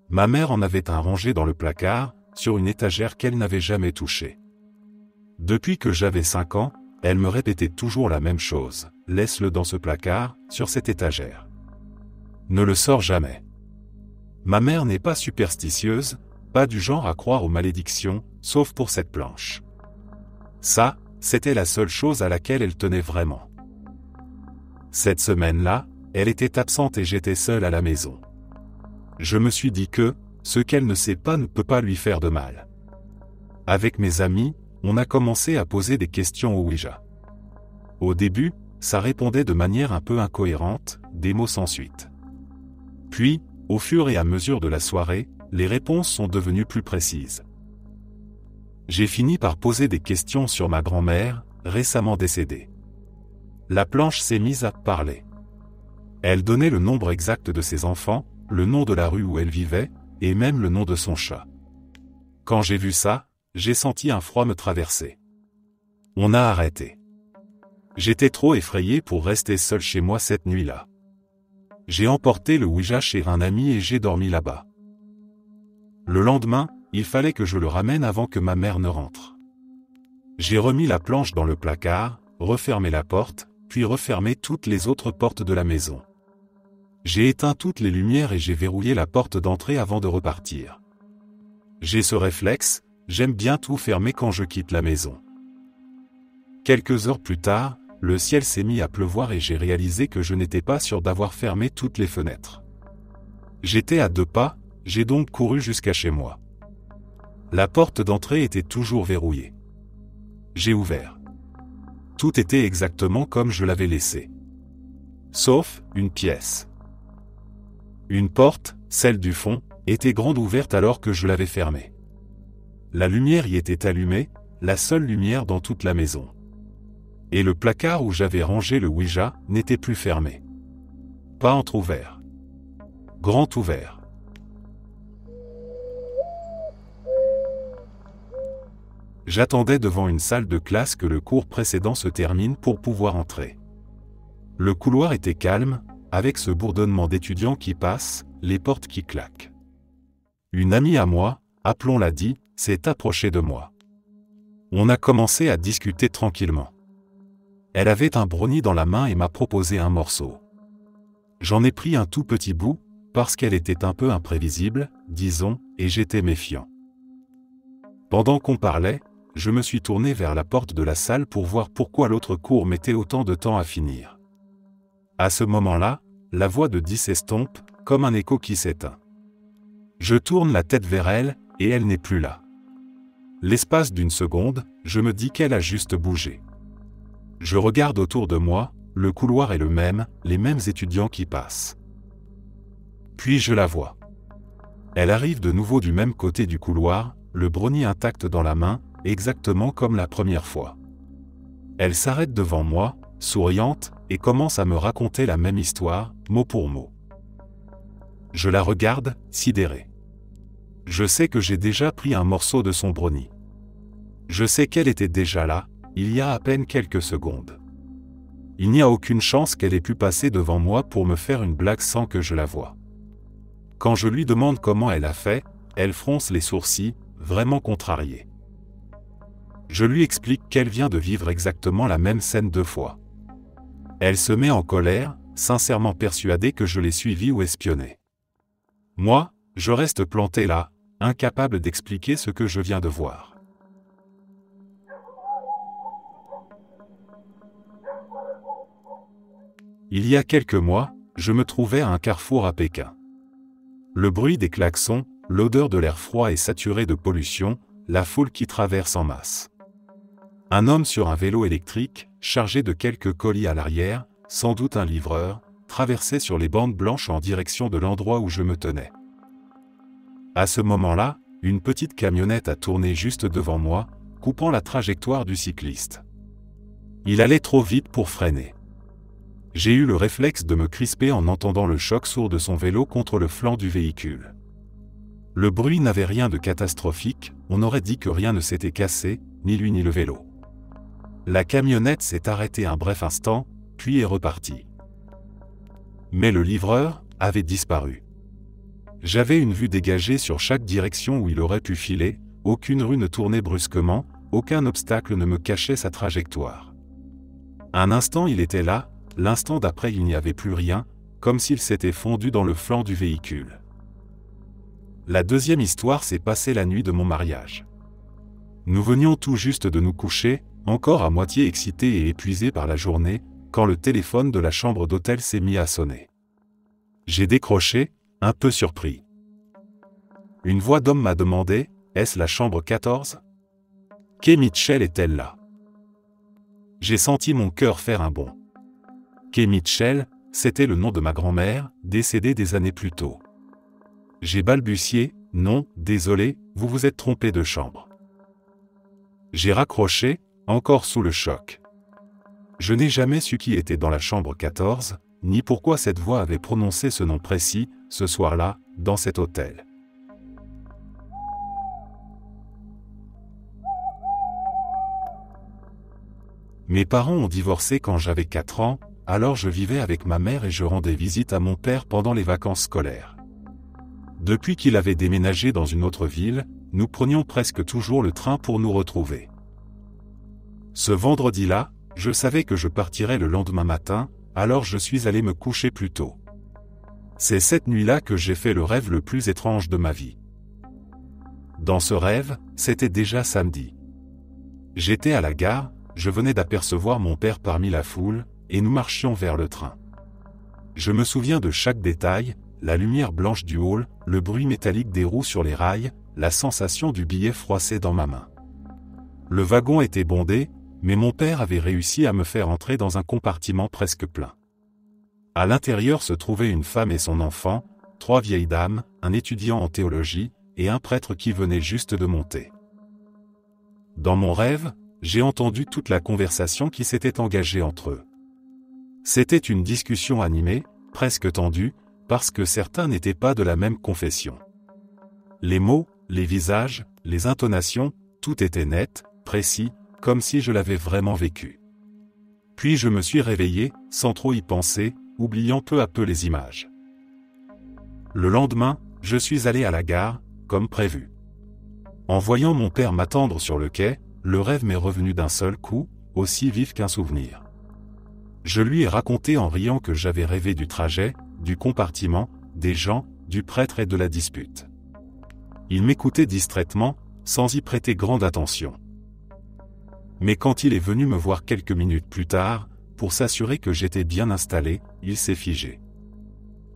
Ma mère en avait un rangé dans le placard, sur une étagère qu'elle n'avait jamais touchée. Depuis que j'avais 5 ans, elle me répétait toujours la même chose, « Laisse-le dans ce placard, sur cette étagère. Ne le sors jamais. » Ma mère n'est pas superstitieuse, pas du genre à croire aux malédictions, sauf pour cette planche. Ça, c'était la seule chose à laquelle elle tenait vraiment. Cette semaine-là, elle était absente et j'étais seul à la maison. Je me suis dit que, ce qu'elle ne sait pas ne peut pas lui faire de mal. Avec mes amis, on a commencé à poser des questions au Ouija. Au début, ça répondait de manière un peu incohérente, des mots sans suite. Puis, au fur et à mesure de la soirée, les réponses sont devenues plus précises. J'ai fini par poser des questions sur ma grand-mère, récemment décédée. La planche s'est mise à parler. Elle donnait le nombre exact de ses enfants, le nom de la rue où elle vivait, et même le nom de son chat. Quand j'ai vu ça, j'ai senti un froid me traverser. On a arrêté. J'étais trop effrayé pour rester seul chez moi cette nuit-là. J'ai emporté le Ouija chez un ami et j'ai dormi là-bas. Le lendemain, il fallait que je le ramène avant que ma mère ne rentre. J'ai remis la planche dans le placard, refermé la porte, puis refermé toutes les autres portes de la maison. J'ai éteint toutes les lumières et j'ai verrouillé la porte d'entrée avant de repartir. J'ai ce réflexe, j'aime bien tout fermer quand je quitte la maison. Quelques heures plus tard, le ciel s'est mis à pleuvoir et j'ai réalisé que je n'étais pas sûr d'avoir fermé toutes les fenêtres. J'étais à 2 pas, j'ai donc couru jusqu'à chez moi. La porte d'entrée était toujours verrouillée. J'ai ouvert. Tout était exactement comme je l'avais laissé. Sauf une pièce. Une porte, celle du fond, était grande ouverte alors que je l'avais fermée. La lumière y était allumée, la seule lumière dans toute la maison. Et le placard où j'avais rangé le Ouija n'était plus fermé. Pas entrouvert. Grand ouvert. J'attendais devant une salle de classe que le cours précédent se termine pour pouvoir entrer. Le couloir était calme, avec ce bourdonnement d'étudiants qui passent, les portes qui claquent. Une amie à moi, appelons-la Di, s'est approchée de moi. On a commencé à discuter tranquillement. Elle avait un brownie dans la main et m'a proposé un morceau. J'en ai pris un tout petit bout, parce qu'elle était un peu imprévisible, disons, et j'étais méfiant. Pendant qu'on parlait, je me suis tourné vers la porte de la salle pour voir pourquoi l'autre cours mettait autant de temps à finir. À ce moment-là, la voix de Di s'estompe, comme un écho qui s'éteint. Je tourne la tête vers elle, et elle n'est plus là. L'espace d'une seconde, je me dis qu'elle a juste bougé. Je regarde autour de moi, le couloir est le même, les mêmes étudiants qui passent. Puis je la vois. Elle arrive de nouveau du même côté du couloir, le brownie intact dans la main, exactement comme la première fois. Elle s'arrête devant moi, souriante, et commence à me raconter la même histoire, mot pour mot. Je la regarde, sidéré. Je sais que j'ai déjà pris un morceau de son brownie. Je sais qu'elle était déjà là, il y a à peine quelques secondes. Il n'y a aucune chance qu'elle ait pu passer devant moi pour me faire une blague sans que je la voie. Quand je lui demande comment elle a fait, elle fronce les sourcils, vraiment contrariée. Je lui explique qu'elle vient de vivre exactement la même scène 2 fois. Elle se met en colère, sincèrement persuadée que je l'ai suivie ou espionnée. Moi, je reste planté là, incapable d'expliquer ce que je viens de voir. Il y a quelques mois, je me trouvais à un carrefour à Pékin. Le bruit des klaxons, l'odeur de l'air froid et saturé de pollution, la foule qui traverse en masse. Un homme sur un vélo électrique, chargé de quelques colis à l'arrière, sans doute un livreur, traversait sur les bandes blanches en direction de l'endroit où je me tenais. À ce moment-là, une petite camionnette a tourné juste devant moi, coupant la trajectoire du cycliste. Il allait trop vite pour freiner. J'ai eu le réflexe de me crisper en entendant le choc sourd de son vélo contre le flanc du véhicule. Le bruit n'avait rien de catastrophique, on aurait dit que rien ne s'était cassé, ni lui ni le vélo. La camionnette s'est arrêtée un bref instant, puis est repartie. Mais le livreur avait disparu. J'avais une vue dégagée sur chaque direction où il aurait pu filer, aucune rue ne tournait brusquement, aucun obstacle ne me cachait sa trajectoire. Un instant il était là, l'instant d'après il n'y avait plus rien, comme s'il s'était fondu dans le flanc du véhicule. La deuxième histoire s'est passée la nuit de mon mariage. Nous venions tout juste de nous coucher, encore à moitié excités et épuisés par la journée, quand le téléphone de la chambre d'hôtel s'est mis à sonner. J'ai décroché, un peu surpris. Une voix d'homme m'a demandé, « Est-ce la chambre 14 ? Kay Mitchell est-elle là ?» J'ai senti mon cœur faire un bond. Kay Mitchell, c'était le nom de ma grand-mère, décédée des années plus tôt. J'ai balbutié, « Non, désolé, vous vous êtes trompé de chambre. » J'ai raccroché, encore sous le choc. Je n'ai jamais su qui était dans la chambre 14, ni pourquoi cette voix avait prononcé ce nom précis, ce soir-là, dans cet hôtel. Mes parents ont divorcé quand j'avais 4 ans, alors je vivais avec ma mère et je rendais visite à mon père pendant les vacances scolaires. Depuis qu'il avait déménagé dans une autre ville, nous prenions presque toujours le train pour nous retrouver. Ce vendredi-là, je savais que je partirais le lendemain matin, alors je suis allé me coucher plus tôt. C'est cette nuit-là que j'ai fait le rêve le plus étrange de ma vie. Dans ce rêve, c'était déjà samedi. J'étais à la gare, je venais d'apercevoir mon père parmi la foule, et nous marchions vers le train. Je me souviens de chaque détail, la lumière blanche du hall, le bruit métallique des roues sur les rails, la sensation du billet froissé dans ma main. Le wagon était bondé, mais mon père avait réussi à me faire entrer dans un compartiment presque plein. À l'intérieur se trouvaient une femme et son enfant, 3 vieilles dames, un étudiant en théologie, et un prêtre qui venait juste de monter. Dans mon rêve, j'ai entendu toute la conversation qui s'était engagée entre eux. C'était une discussion animée, presque tendue, parce que certains n'étaient pas de la même confession. Les mots, les visages, les intonations, tout était net, précis, comme si je l'avais vraiment vécu. Puis je me suis réveillé, sans trop y penser, oubliant peu à peu les images. Le lendemain, je suis allé à la gare, comme prévu. En voyant mon père m'attendre sur le quai, le rêve m'est revenu d'un seul coup, aussi vif qu'un souvenir. Je lui ai raconté en riant que j'avais rêvé du trajet, du compartiment, des gens, du prêtre et de la dispute. Il m'écoutait distraitement, sans y prêter grande attention. Mais quand il est venu me voir quelques minutes plus tard, pour s'assurer que j'étais bien installé, il s'est figé.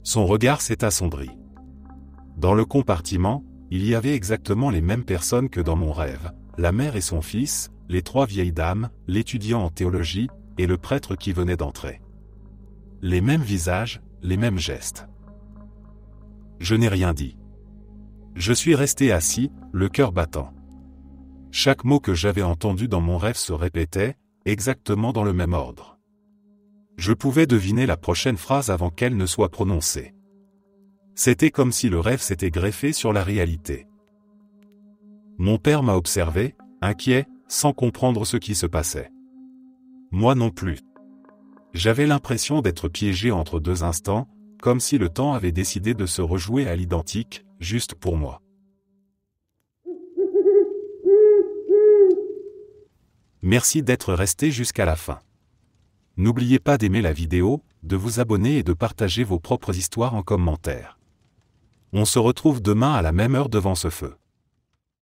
Son regard s'est assombri. Dans le compartiment, il y avait exactement les mêmes personnes que dans mon rêve, la mère et son fils, les 3 vieilles dames, l'étudiant en théologie, et le prêtre qui venait d'entrer. Les mêmes visages, les mêmes gestes. Je n'ai rien dit. Je suis resté assis, le cœur battant. Chaque mot que j'avais entendu dans mon rêve se répétait, exactement dans le même ordre. Je pouvais deviner la prochaine phrase avant qu'elle ne soit prononcée. C'était comme si le rêve s'était greffé sur la réalité. Mon père m'a observé, inquiet, sans comprendre ce qui se passait. Moi non plus. J'avais l'impression d'être piégé entre 2 instants, comme si le temps avait décidé de se rejouer à l'identique, juste pour moi. Merci d'être resté jusqu'à la fin. N'oubliez pas d'aimer la vidéo, de vous abonner et de partager vos propres histoires en commentaire. On se retrouve demain à la même heure devant ce feu.